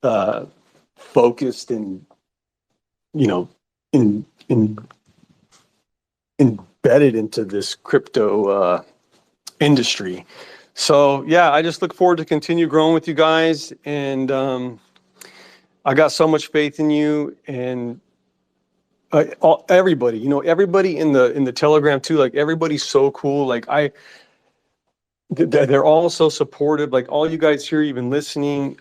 Speaker 3: uh, focused and you know in embedded into this crypto industry. So yeah, I just look forward to continue growing with you guys, and I got so much faith in you and everybody. Everybody in the Telegram too. Like everybody's so cool. They're all so supportive. Like all you guys here, even listening.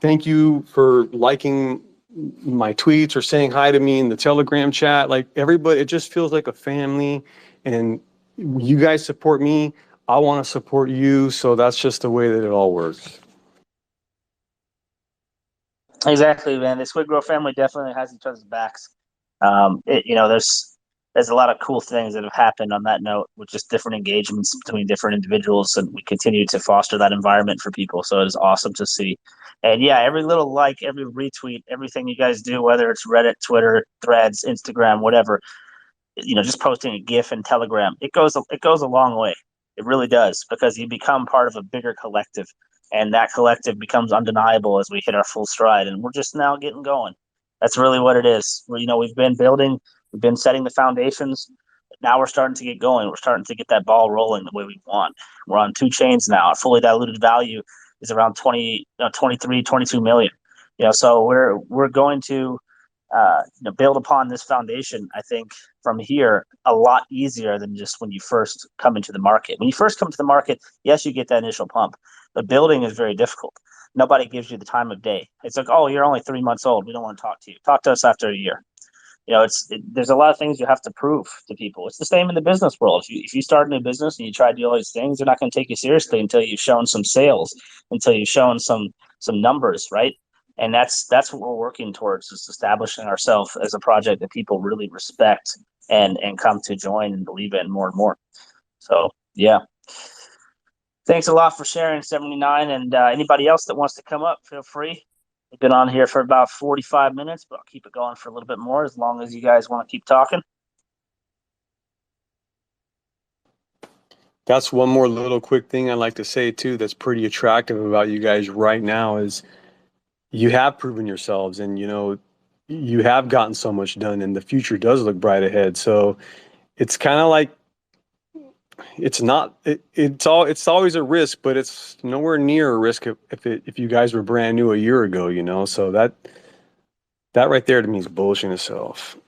Speaker 3: Thank you for liking my tweets or saying hi to me in the Telegram chat. Like everybody, it just feels like a family, and you guys support me. I want to support you. So that's just the way that it all works.
Speaker 1: Exactly, man. The SquidGrow family definitely has each other's backs. There's a lot of cool things that have happened on that note with just different engagements between different individuals, and we continue to foster that environment for people. So it is awesome to see. And yeah, every little like, every retweet, everything you guys do, whether it's Reddit, Twitter, Threads, Instagram, whatever, just posting a GIF in Telegram, it goes a long way. It really does, because you become part of a bigger collective, and that collective becomes undeniable as we hit our full stride, and we're just now getting going. That's really what it is. We've been building, we've been setting the foundations. Now we're starting to get going. We're starting to get that ball rolling the way we want. We're on two chains now. Our fully diluted value is around 23, 22 million. So we're going to build upon this foundation, I think, from here a lot easier than just when you first come into the market. When you first come to the market, yes, you get that initial pump, but building is very difficult. Nobody gives you the time of day. It's like, oh, you're only 3 months old. We don't want to talk to you. Talk to us after a year. There's a lot of things you have to prove to people. It's the same in the business world. If you start a new business and you try to do all these things, they're not going to take you seriously until you've shown some sales, until you've shown some numbers, right? And that's what we're working towards, is establishing ourselves as a project that people really respect and come to join and believe in more and more. So yeah, thanks a lot for sharing, 79. And anybody else that wants to come up, feel free. We've been on here for about 45 minutes, but I'll keep it going for a little bit more as long as you guys want to keep talking.
Speaker 3: That's one more little quick thing I'd like to say too that's pretty attractive about you guys right now is you have proven yourselves, and you have gotten so much done, and the future does look bright ahead. So it's kind of like it's always a risk, but it's nowhere near a risk if you guys were brand new a year ago. So that right there to me is bullish in itself.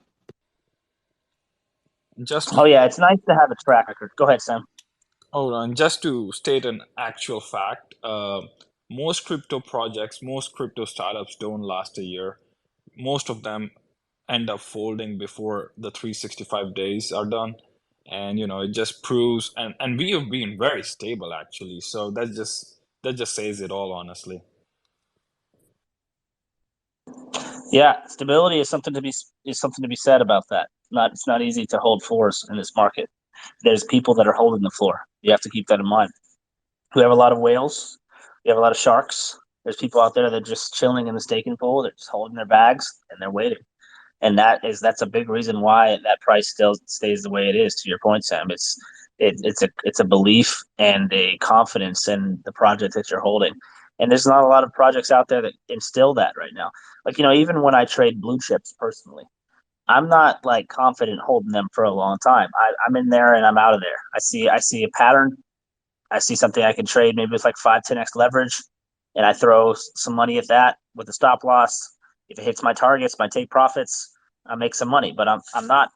Speaker 2: Just
Speaker 1: Oh yeah, it's nice to have a track record. Go ahead, Sam.
Speaker 2: hold on, just to state an actual fact, most crypto projects, most crypto startups don't last a year. Most of them end up folding before the 365 days are done. And it just proves, and we have been very stable actually. So that just says it all, honestly.
Speaker 1: Yeah, stability is something to be said about that. It's not easy to hold floors in this market. There's people that are holding the floor. You have to keep that in mind. We have a lot of whales. We have a lot of sharks. There's people out there that are just chilling in the staking pool. They're just holding their bags and they're waiting. And that's a big reason why that price still stays the way it is. To your point, Sam, it's a belief and a confidence in the project that you're holding. And there's not a lot of projects out there that instill that right now. Like, even when I trade blue chips personally, I'm not like confident holding them for a long time. I'm in there and I'm out of there. I see a pattern. I see something I can trade, maybe it's like 5-10x leverage, and I throw some money at that with a stop loss. If it hits my targets, my take profits, I make some money. But I'm not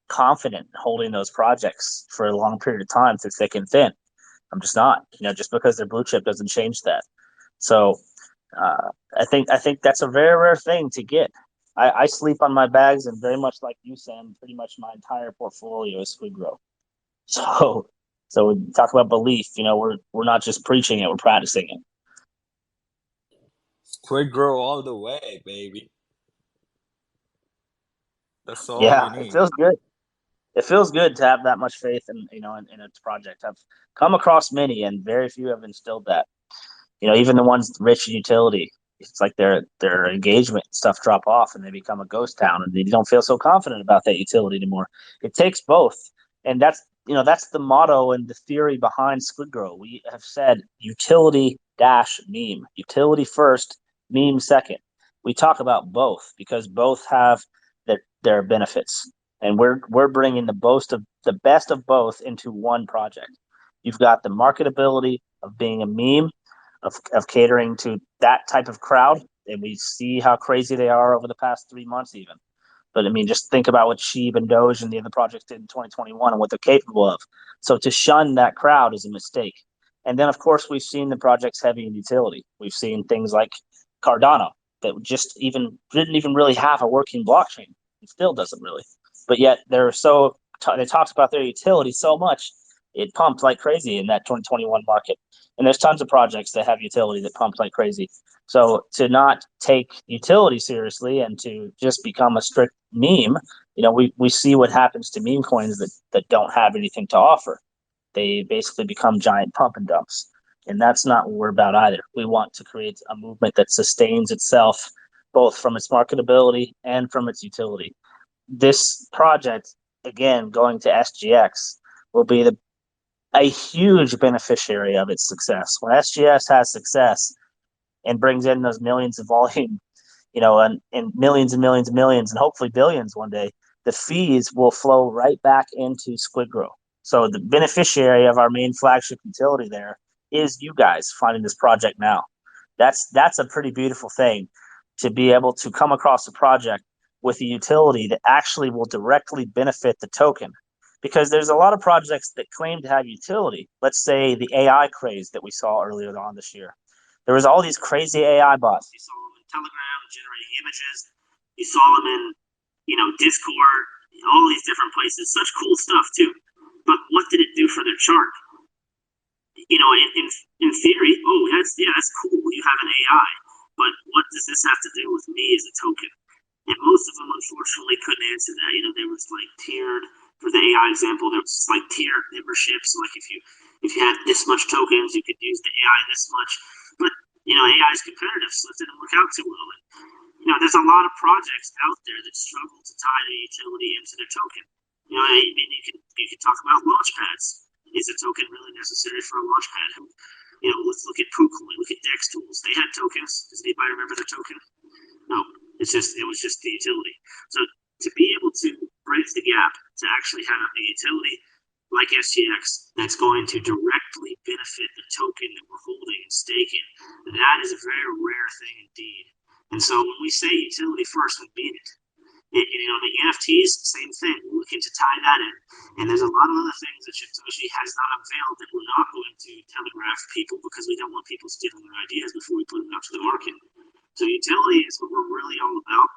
Speaker 1: confident holding those projects for a long period of time through thick and thin. I'm just not. Just because they're blue chip doesn't change that. So I think that's a very rare thing to get. I sleep on my bags, and very much like you, Sam, pretty much my entire portfolio is SquidGrow. So so we talk about belief. We're not just preaching it; we're practicing it.
Speaker 2: Quick grow all the way, baby. That's all we
Speaker 1: Yeah, it
Speaker 2: need.
Speaker 1: feels good. it feels good to have that much faith in its project. I've come across many, and very few have instilled that. Even the ones rich in utility, it's like their engagement stuff drop off, and they become a ghost town, and they don't feel so confident about that utility anymore. It takes both, and that's the motto and the theory behind SquidGrow. We have said utility dash meme, utility first, meme second. We talk about both because both have their benefits, and we're bringing the best of both into one project. You've got the marketability of being a meme, of catering to that type of crowd, and we see how crazy they are over the past 3 months, even. But I mean, just think about what Sheeb and Doge and the other projects did in 2021 and what they're capable of. So to shun that crowd is a mistake. And then, of course, we've seen the projects heavy in utility. We've seen things like Cardano that just even didn't even really have a working blockchain. It still doesn't really. But yet they talked about their utility so much, it pumped like crazy in that 2021 market. And there's tons of projects that have utility that pumped like crazy. So to not take utility seriously and to just become a strict meme, we see what happens to meme coins that don't have anything to offer. They basically become giant pump and dumps. And that's not what we're about either. We want to create a movement that sustains itself both from its marketability and from its utility. This project, again, going to SGX, will be a huge beneficiary of its success. When SGS has success and brings in those millions of volume, and millions and millions and millions, and hopefully billions one day, the fees will flow right back into SquidGrow. So the beneficiary of our main flagship utility there is you guys finding this project now. That's a pretty beautiful thing, to be able to come across a project with a utility that actually will directly benefit the token. Because there's a lot of projects that claim to have utility. Let's say the AI craze that we saw earlier on this year. There was all these crazy AI bots. You saw them in Telegram generating images. You saw them in, Discord, all these different places. Such cool stuff too. But what did it do for their chart? In theory, that's cool. You have an AI, but what does this have to do with me as a token? And most of them, unfortunately, couldn't answer that. There was like tiered. For the AI example, there was like tiered memberships. Like if you had this much tokens, you could use the AI this much. But AI is competitive, so it didn't work out too well. And, there's a lot of projects out there that struggle to tie the utility into their token. You can talk about launch pads. Is a token really necessary for a launch pad? Let's look at KuCoin, look at Dex Tools. They had tokens. Does anybody remember their token? No, it was just the utility. So to be able to bridge the gap to actually have a utility like SGX that's going to directly benefit the token that we're holding and staking, that is a very rare thing indeed. And so when we say utility first, we mean it. The NFTs, same thing. We're looking to tie that in. And there's a lot of other things that Satoshi has not unveiled that we're not going to telegraph people because we don't want people stealing their ideas before we put them out to the market. So utility is what we're really all about.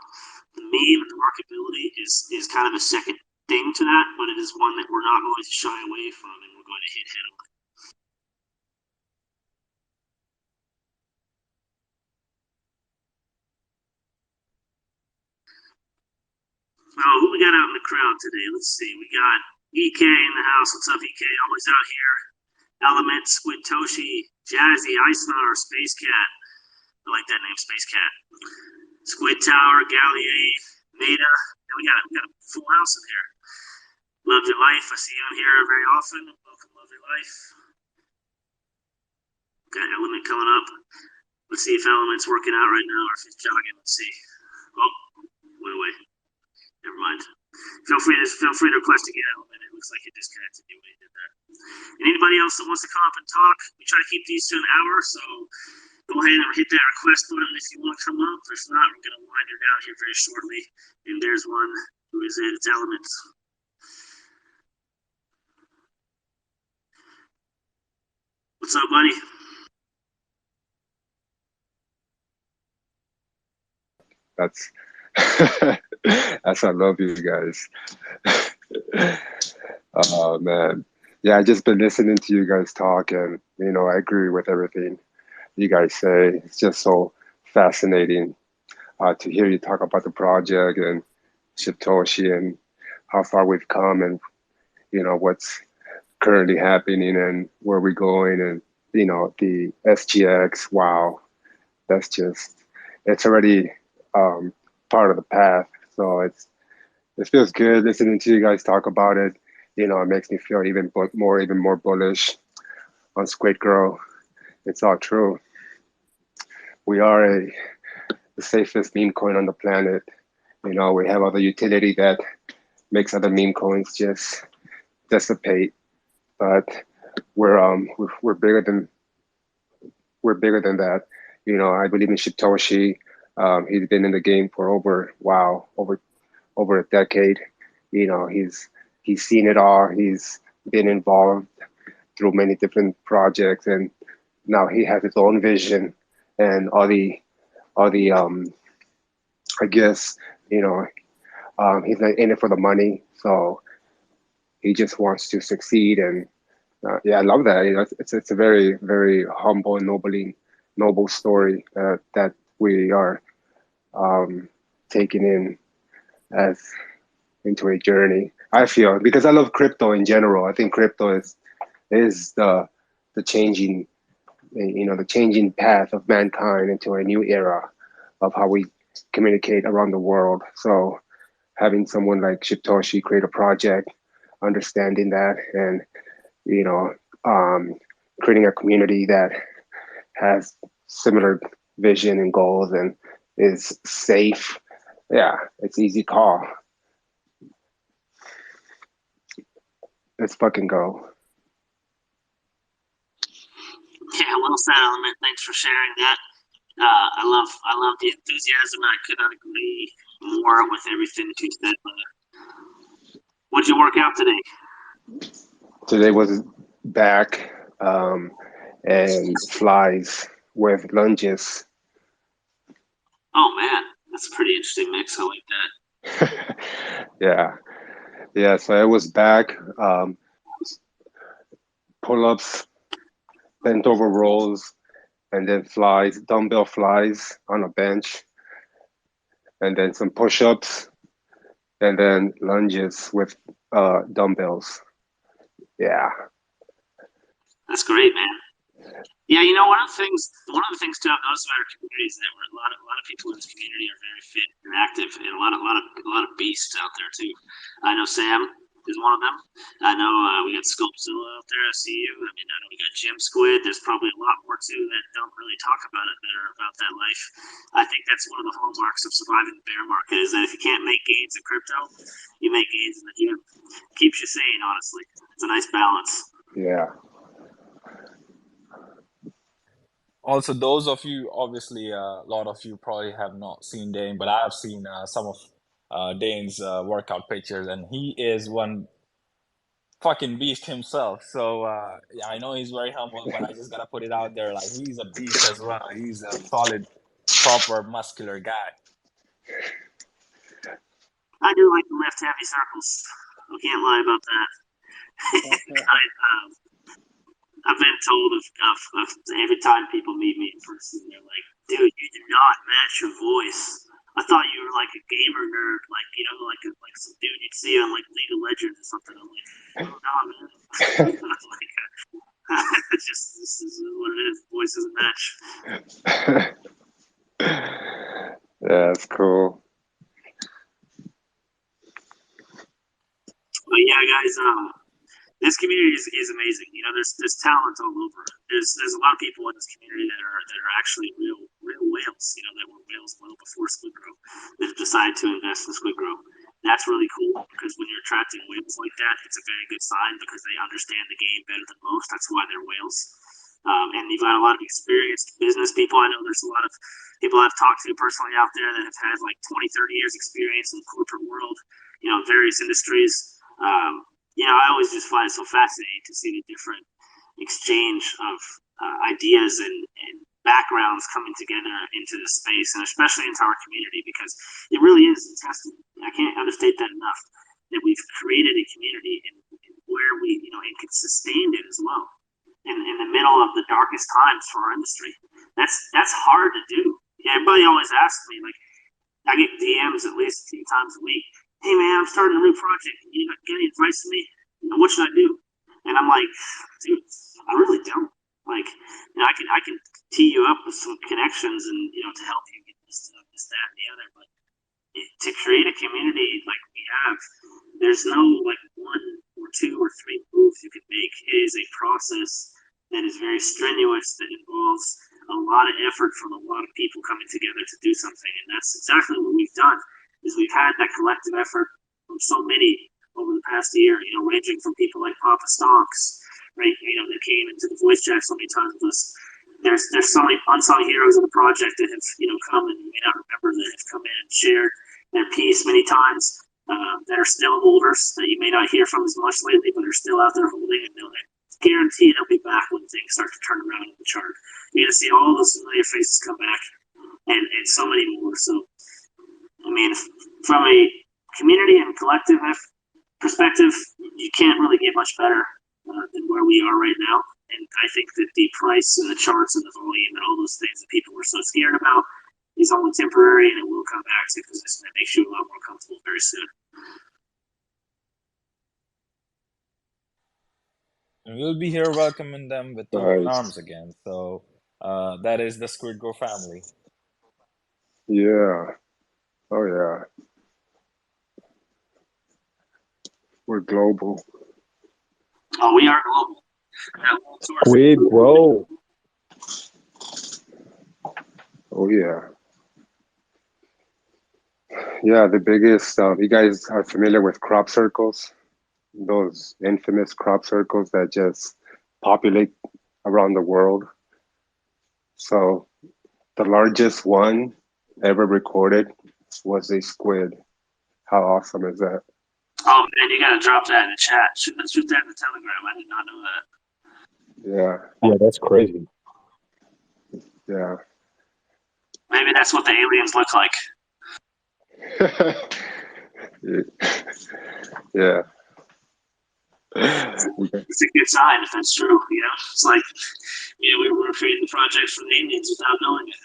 Speaker 1: The meme and the marketability is kind of a second thing to that, but it is one that we're not going to shy away from, and we're going to hit head on. Oh, who we got out in the crowd today? Let's see. We got EK in the house. What's up, EK? Always out here. Element, Squid Toshi, Jazzy, Icenar, Space Cat. I like that name, Space Cat. Squid Tower, Gallier, Meta. And we got a full house in here. Love Your Life. I see you in here very often. Welcome, Love Your Life. Got Element coming up. Let's see if Element's working out right now or if he's jogging. Let's see. Oh, wait away. Never mind. Feel free to request again, Element. It looks like you disconnected you when you did that. And anybody else that wants to come up and talk, we try to keep these to an hour, so go ahead and hit that request button if you want to come up. If not, we're going to wind her down here very shortly. And there's one. Who is it? It's Element. What's up, buddy?
Speaker 4: That's I love you guys. Oh man. Yeah, I just been listening to you guys talk, and I agree with everything you guys say. It's just so fascinating to hear you talk about the project and Satoshi and how far we've come and what's currently happening and where we're going, and the SGX. Wow, that's just it's already part of the path. So it feels good listening to you guys talk about it. It makes me feel even more bullish on SquidGrow. It's all true. We are the safest meme coin on the planet. We have other utility that makes other meme coins just dissipate, but we're bigger than that. I believe in Satoshi. He's been in the game for over a decade. He's seen it all. He's been involved through many different projects, and now he has his own vision and all the I guess he's not in it for the money, so he just wants to succeed. And yeah, I love that. It's a very, very humble and noble story that we are taking in as into a journey. I feel, because I love crypto in general. I think crypto is the changing the changing path of mankind into a new era of how we communicate around the world. So having someone like Satoshi create a project, understanding that, and you know, creating a community that has similar vision and goals and is safe. Yeah, it's easy call. Let's fucking go.
Speaker 1: Yeah, well said, Element. Thanks for sharing that. I love the enthusiasm. I could not agree more with everything that you said. What'd you work out today?
Speaker 4: Today was back and flies with lunges.
Speaker 1: Oh man, that's a pretty interesting mix. I like
Speaker 4: that. Yeah. So it was back, pull-ups, bent over rolls, and then flies, dumbbell flies on a bench, and then some push-ups, and then lunges with dumbbells. Yeah.
Speaker 1: That's great, man. Yeah, one of the things too I've noticed about our community is that a lot of people in this community are very fit and active, and a lot of beasts out there too. I know Sam is one of them. I know we got Sculptzilla out there. I see you. I mean, I know we got Jim Squid. There's probably a lot more too that don't really talk about it, that are about that life. I think that's one of the hallmarks of surviving the bear market, is that if you can't make gains in crypto, you make gains in the gym. Keeps you sane, honestly. It's a nice balance.
Speaker 4: Yeah.
Speaker 2: Also, those of you, obviously, a lot of you probably have not seen Dane, but I have seen some of Dane's workout pictures, and he is one fucking beast himself. So yeah, I know he's very humble, but I just gotta put it out there, like, he's a beast as well. He's a solid, proper, muscular guy.
Speaker 1: I do like to lift heavy circles. I can't lie about that. I've been told of every time people meet me in person, they're like, dude, you do not match your voice. I thought you were like a gamer nerd, like some dude you'd see on like League of Legends or something. I'm like, oh, no, man. It's just, this is what it is. Voice doesn't match.
Speaker 4: Yeah, that's cool.
Speaker 1: But yeah, guys, this community is amazing. There's talent all over. There's a lot of people in this community that are actually real whales. That were whales well before SquidGrow. That decided to invest in SquidGrow. That's really cool, because when you're attracting whales like that, it's a very good sign, because they understand the game better than most. That's why they're whales. And you've got a lot of experienced business people. I know there's a lot of people I've talked to personally out there that have had like 20, 30 years experience in the corporate world, various industries. I always just find it so fascinating to see the different exchange of ideas and backgrounds coming together into this space, and especially into our community, because it really is a testament. I can't understate that enough, that we've created a community in where we, and can sustain it as well. In the middle of the darkest times for our industry, that's hard to do. Yeah, everybody always asks me, like, I get DMs at least a few times a week. Hey man, I'm starting a new project. You got any advice for me? what should I do? And I'm like, dude, I really don't. Like, I can tee you up with some connections and to help you get this, that, and the other. But to create a community like we have, there's no like one or two or three moves you can make. It is a process that is very strenuous, that involves a lot of effort from a lot of people coming together to do something. And that's exactly what we've done, is we've had that collective effort from so many over the past year, ranging from people like Papa Stonks, right? That came into the voice chat so many times with us. There's so many unsung heroes of the project that have come and you may not remember, that have come in and shared their piece many times, that are still holders that you may not hear from as much lately, but are still out there holding, and they'll guarantee they'll be back when things start to turn around in the chart. You're gonna see all those familiar faces come back, and so many more. So, I mean, from a community and collective perspective, you can't really get much better than where we are right now. And I think that the price and the charts and the volume and all those things that people were so scared about is only temporary, and it will come back to a position that makes you a lot more comfortable very soon.
Speaker 2: And we'll be here welcoming them with open arms again. So that is the SquidGrow family.
Speaker 4: Yeah. Oh yeah. We're global.
Speaker 1: Oh, we are global.
Speaker 3: SquidGrow.
Speaker 4: Oh yeah. Yeah, the biggest. You guys are familiar with crop circles? Those infamous crop circles that just populate around the world. So the largest one ever recorded was a squid. How awesome is that?
Speaker 1: Oh man, you gotta drop that in the chat. Shoot that in the Telegram. I did not know
Speaker 4: that.
Speaker 3: Yeah, that's crazy.
Speaker 4: Yeah.
Speaker 1: Maybe that's what the aliens look like.
Speaker 4: Yeah.
Speaker 1: It's a good sign if that's true. It's like, we were creating the project for the aliens without knowing it.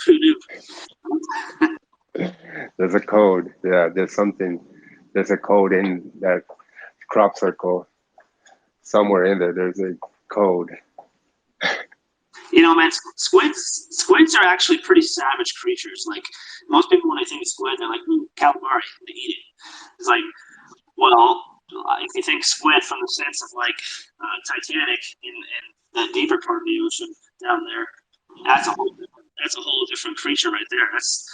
Speaker 1: Who
Speaker 4: knew? There's a code. Yeah, there's a code in that crop circle. Somewhere in there, there's a code.
Speaker 1: Man, squids are actually pretty savage creatures. Like, most people, when they think of squid, they're like, ooh, calamari, they eat it. It's like, well, if you think squid from the sense of like Titanic in the deeper part of the ocean down there, that's a whole different creature right there. That's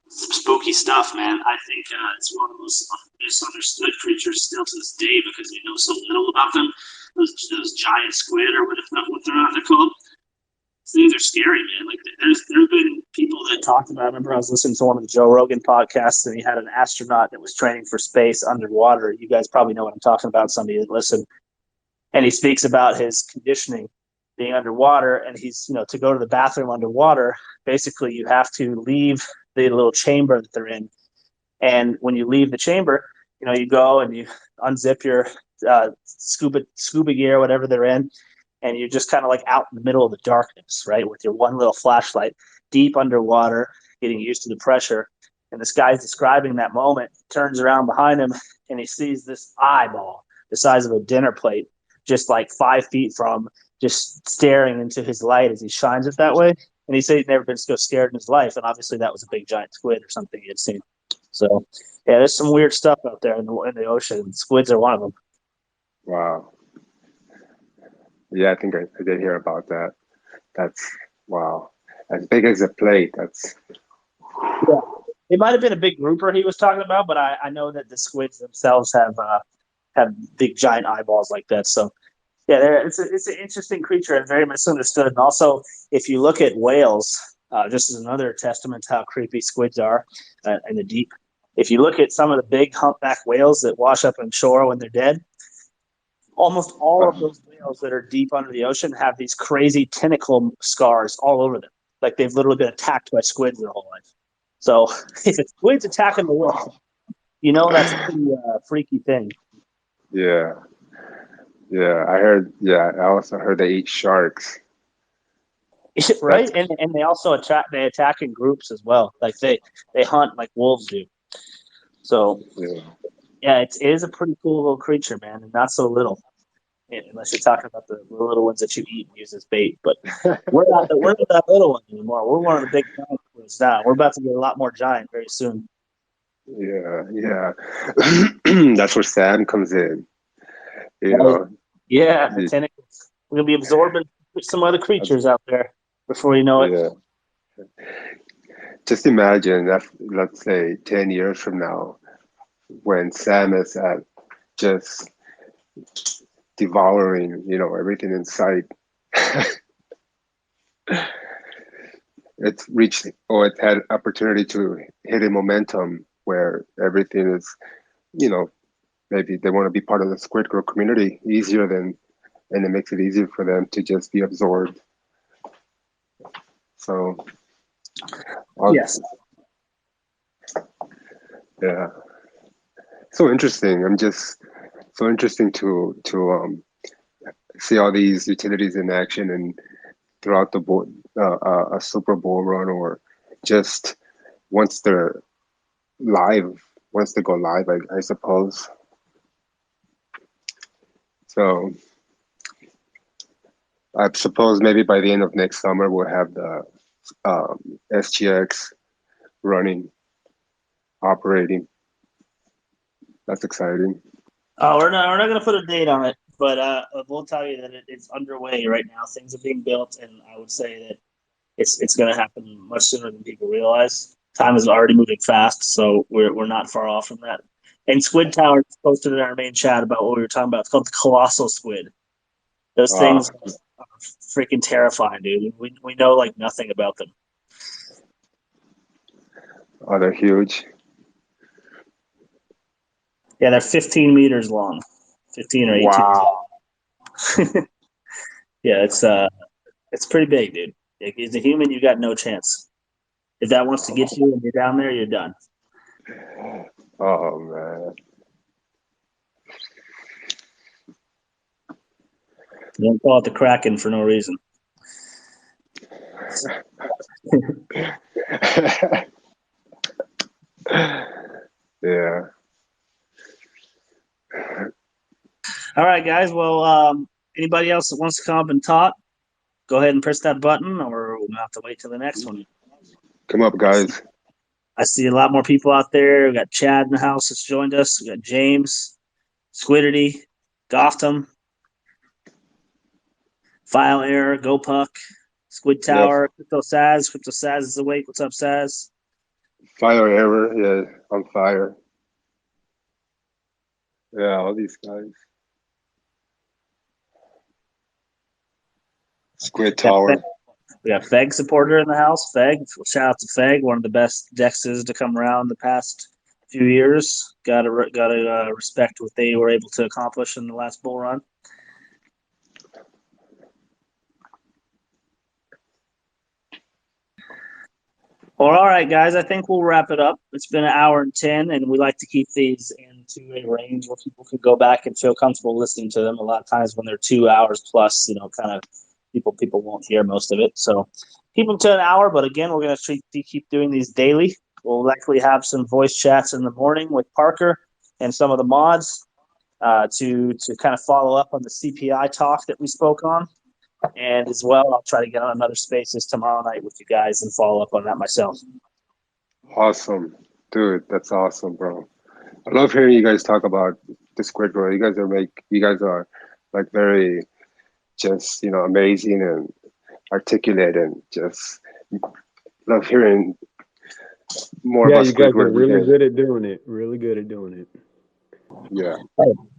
Speaker 1: some spooky stuff, man. I think it's one of the most misunderstood creatures still to this day, because we know so little about them. Those giant squid, or what they're called. These are scary, man. Like, there's been people that talked about. I remember I was listening to one of the Joe Rogan podcasts, and he had an astronaut that was training for space underwater. You guys probably know what I'm talking about. Somebody that listen, and he speaks about his conditioning being underwater, and he's to go to the bathroom underwater. Basically, you have to leave the little chamber that they're in, and when you leave the chamber, you go and you unzip your scuba gear, whatever they're in. And you're just kind of like out in the middle of the darkness, right? With your one little flashlight, deep underwater, getting used to the pressure. And this guy's describing that moment, turns around behind him, and he sees this eyeball the size of a dinner plate, just like 5 feet from, just staring into his light as he shines it that way. And he said he'd never been so scared in his life. And obviously that was a big giant squid or something he had seen. So, yeah, there's some weird stuff out there in the ocean. Squids are one of them.
Speaker 4: Wow. Yeah, I think I did hear about that. That's wow. As big as a plate. That's
Speaker 1: yeah. It might have been a big grouper he was talking about, but I know that the squids themselves have big giant eyeballs like that. So yeah, it's an interesting creature and very misunderstood. And also, if you look at whales, just as another testament to how creepy squids are in the deep. If you look at some of the big humpback whales that wash up on shore when they're dead, almost all of those whales that are deep under the ocean have these crazy tentacle scars all over them. Like they've literally been attacked by squids their whole life. So if a squid's attacking the whale, that's a pretty freaky thing.
Speaker 4: Yeah. Yeah, I heard. Yeah, I also heard they eat sharks.
Speaker 1: Right, and they also attack in groups as well. Like they hunt like wolves do. So Yeah, it is a pretty cool little creature, man, and not so little. Yeah, unless you're talking about the little ones that you eat and use as bait. But we're not that little one anymore. We're one of the big giant ones now. We're about to get a lot more giant very soon.
Speaker 4: Yeah. That's where Sam comes in.
Speaker 1: Yeah, the tentacles. We're gonna be absorbing some other creatures out there before you know it.
Speaker 4: Yeah. Just imagine that, let's say 10 years from now, when Sam is at just devouring, everything in sight. It's reached, or it had opportunity to hit a momentum where everything is, maybe they want to be part of the SquidGrow community easier than, and it makes it easier for them to just be absorbed. So,
Speaker 1: yes.
Speaker 4: Yeah. So interesting. I'm just so interesting to see all these utilities in action and throughout the board, a Super Bowl run, or just once they're live, once they go live, I suppose. So I suppose maybe by the end of next summer we'll have the SGX running, operating. That's exciting.
Speaker 1: Oh, we're not gonna put a date on it, but we'll tell you that it's underway right now. Things are being built, and I would say that it's going to happen much sooner than people realize. Time is already moving fast, so we're not far off from that. And Squid Tower posted in our main chat about what we were talking about. It's called the colossal squid. Those things are freaking terrifying, dude. We know like nothing about them.
Speaker 4: Oh, they're huge.
Speaker 1: Yeah, they're 15 meters long, 15 or 18.
Speaker 4: Wow.
Speaker 1: Yeah, it's pretty big, dude. As a human, you got no chance. If that wants to get you and you're down there, you're done.
Speaker 4: Oh man.
Speaker 1: You don't call it the Kraken for no reason.
Speaker 4: Yeah.
Speaker 1: All right, guys. Well, anybody else that wants to come up and talk, go ahead and press that button, or we'll have to wait till the next one.
Speaker 4: Come up, guys.
Speaker 1: I see a lot more people out there. We got Chad in the house that's joined us. We got James, Squidity, Gotham, File Error, GoPuck, Squid Tower, Crypto Saz. Crypto Saz is awake. What's up, Saz?
Speaker 4: Fire Error, yeah, on fire. Yeah, all these guys. Squid Tower.
Speaker 1: We got Feg supporter in the house. Feg, shout out to Feg, one of the best dexes to come around the past few years. Got to respect what they were able to accomplish in the last bull run. Well, all right, guys. I think we'll wrap it up. It's been 1:10, and we like to keep these into a range where people can go back and feel comfortable listening to them. A lot of times when they're 2 hours plus, kind of people won't hear most of it. So keep them to an hour. But again, we're going to keep doing these daily. We'll likely have some voice chats in the morning with Parker and some of the mods to kind of follow up on the CPI talk that we spoke on. And as well, I'll try to get on another Spaces tomorrow night with you guys and follow up on that myself.
Speaker 4: Awesome. Dude, that's awesome, bro. I love hearing you guys talk about the SquidGrow. You guys are like very just, amazing and articulate, and just love hearing more about
Speaker 3: you guys are
Speaker 4: SquidGrow.
Speaker 3: really good at doing it. Really good at doing it.
Speaker 4: Yeah.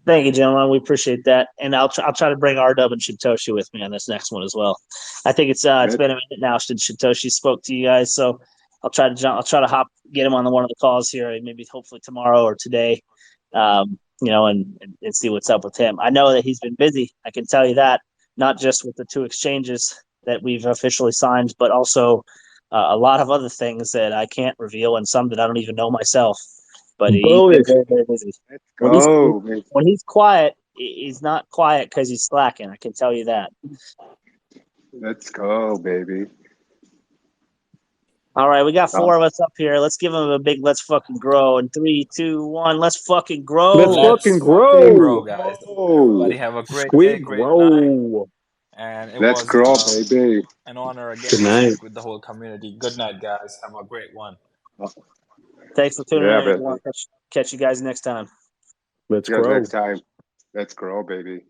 Speaker 1: Thank you, gentlemen. We appreciate that, and I'll try to bring R-Dub and Shintoshi with me on this next one as well. I think it's been a minute now since Shintoshi spoke to you guys, so I'll try to get him on one of the calls here, and maybe hopefully tomorrow or today, and see what's up with him. I know that he's been busy. I can tell you that, not just with the 2 exchanges that we've officially signed, but also a lot of other things that I can't reveal, and some that I don't even know myself. But he's been very, very busy.
Speaker 4: Let's go.
Speaker 1: When he's quiet, he's not quiet because he's slacking. I can tell you that.
Speaker 4: Let's go, baby.
Speaker 1: All right, we got
Speaker 4: Uh,
Speaker 1: 4 of us up here. Let's give them a big let's fucking grow. In 3, 2, 1, let's fucking
Speaker 3: Let's
Speaker 1: grow.
Speaker 2: Let's
Speaker 3: fucking
Speaker 2: fucking grow,
Speaker 3: grow.
Speaker 2: guys. Everybody
Speaker 4: oh,
Speaker 2: have a great day,
Speaker 3: Squid
Speaker 2: great night.
Speaker 3: grow.
Speaker 2: And it
Speaker 4: let's
Speaker 2: was
Speaker 4: grow, baby.
Speaker 2: an honor
Speaker 3: Good
Speaker 2: again to
Speaker 3: night.
Speaker 2: speak with the whole community. Good night, guys. Have a great one.
Speaker 1: Thanks for tuning in,
Speaker 4: Yeah,
Speaker 1: everyone.
Speaker 4: baby.
Speaker 1: Catch you guys next time.
Speaker 3: Let's
Speaker 4: See you guys
Speaker 3: grow.
Speaker 4: next time. Let's grow, baby.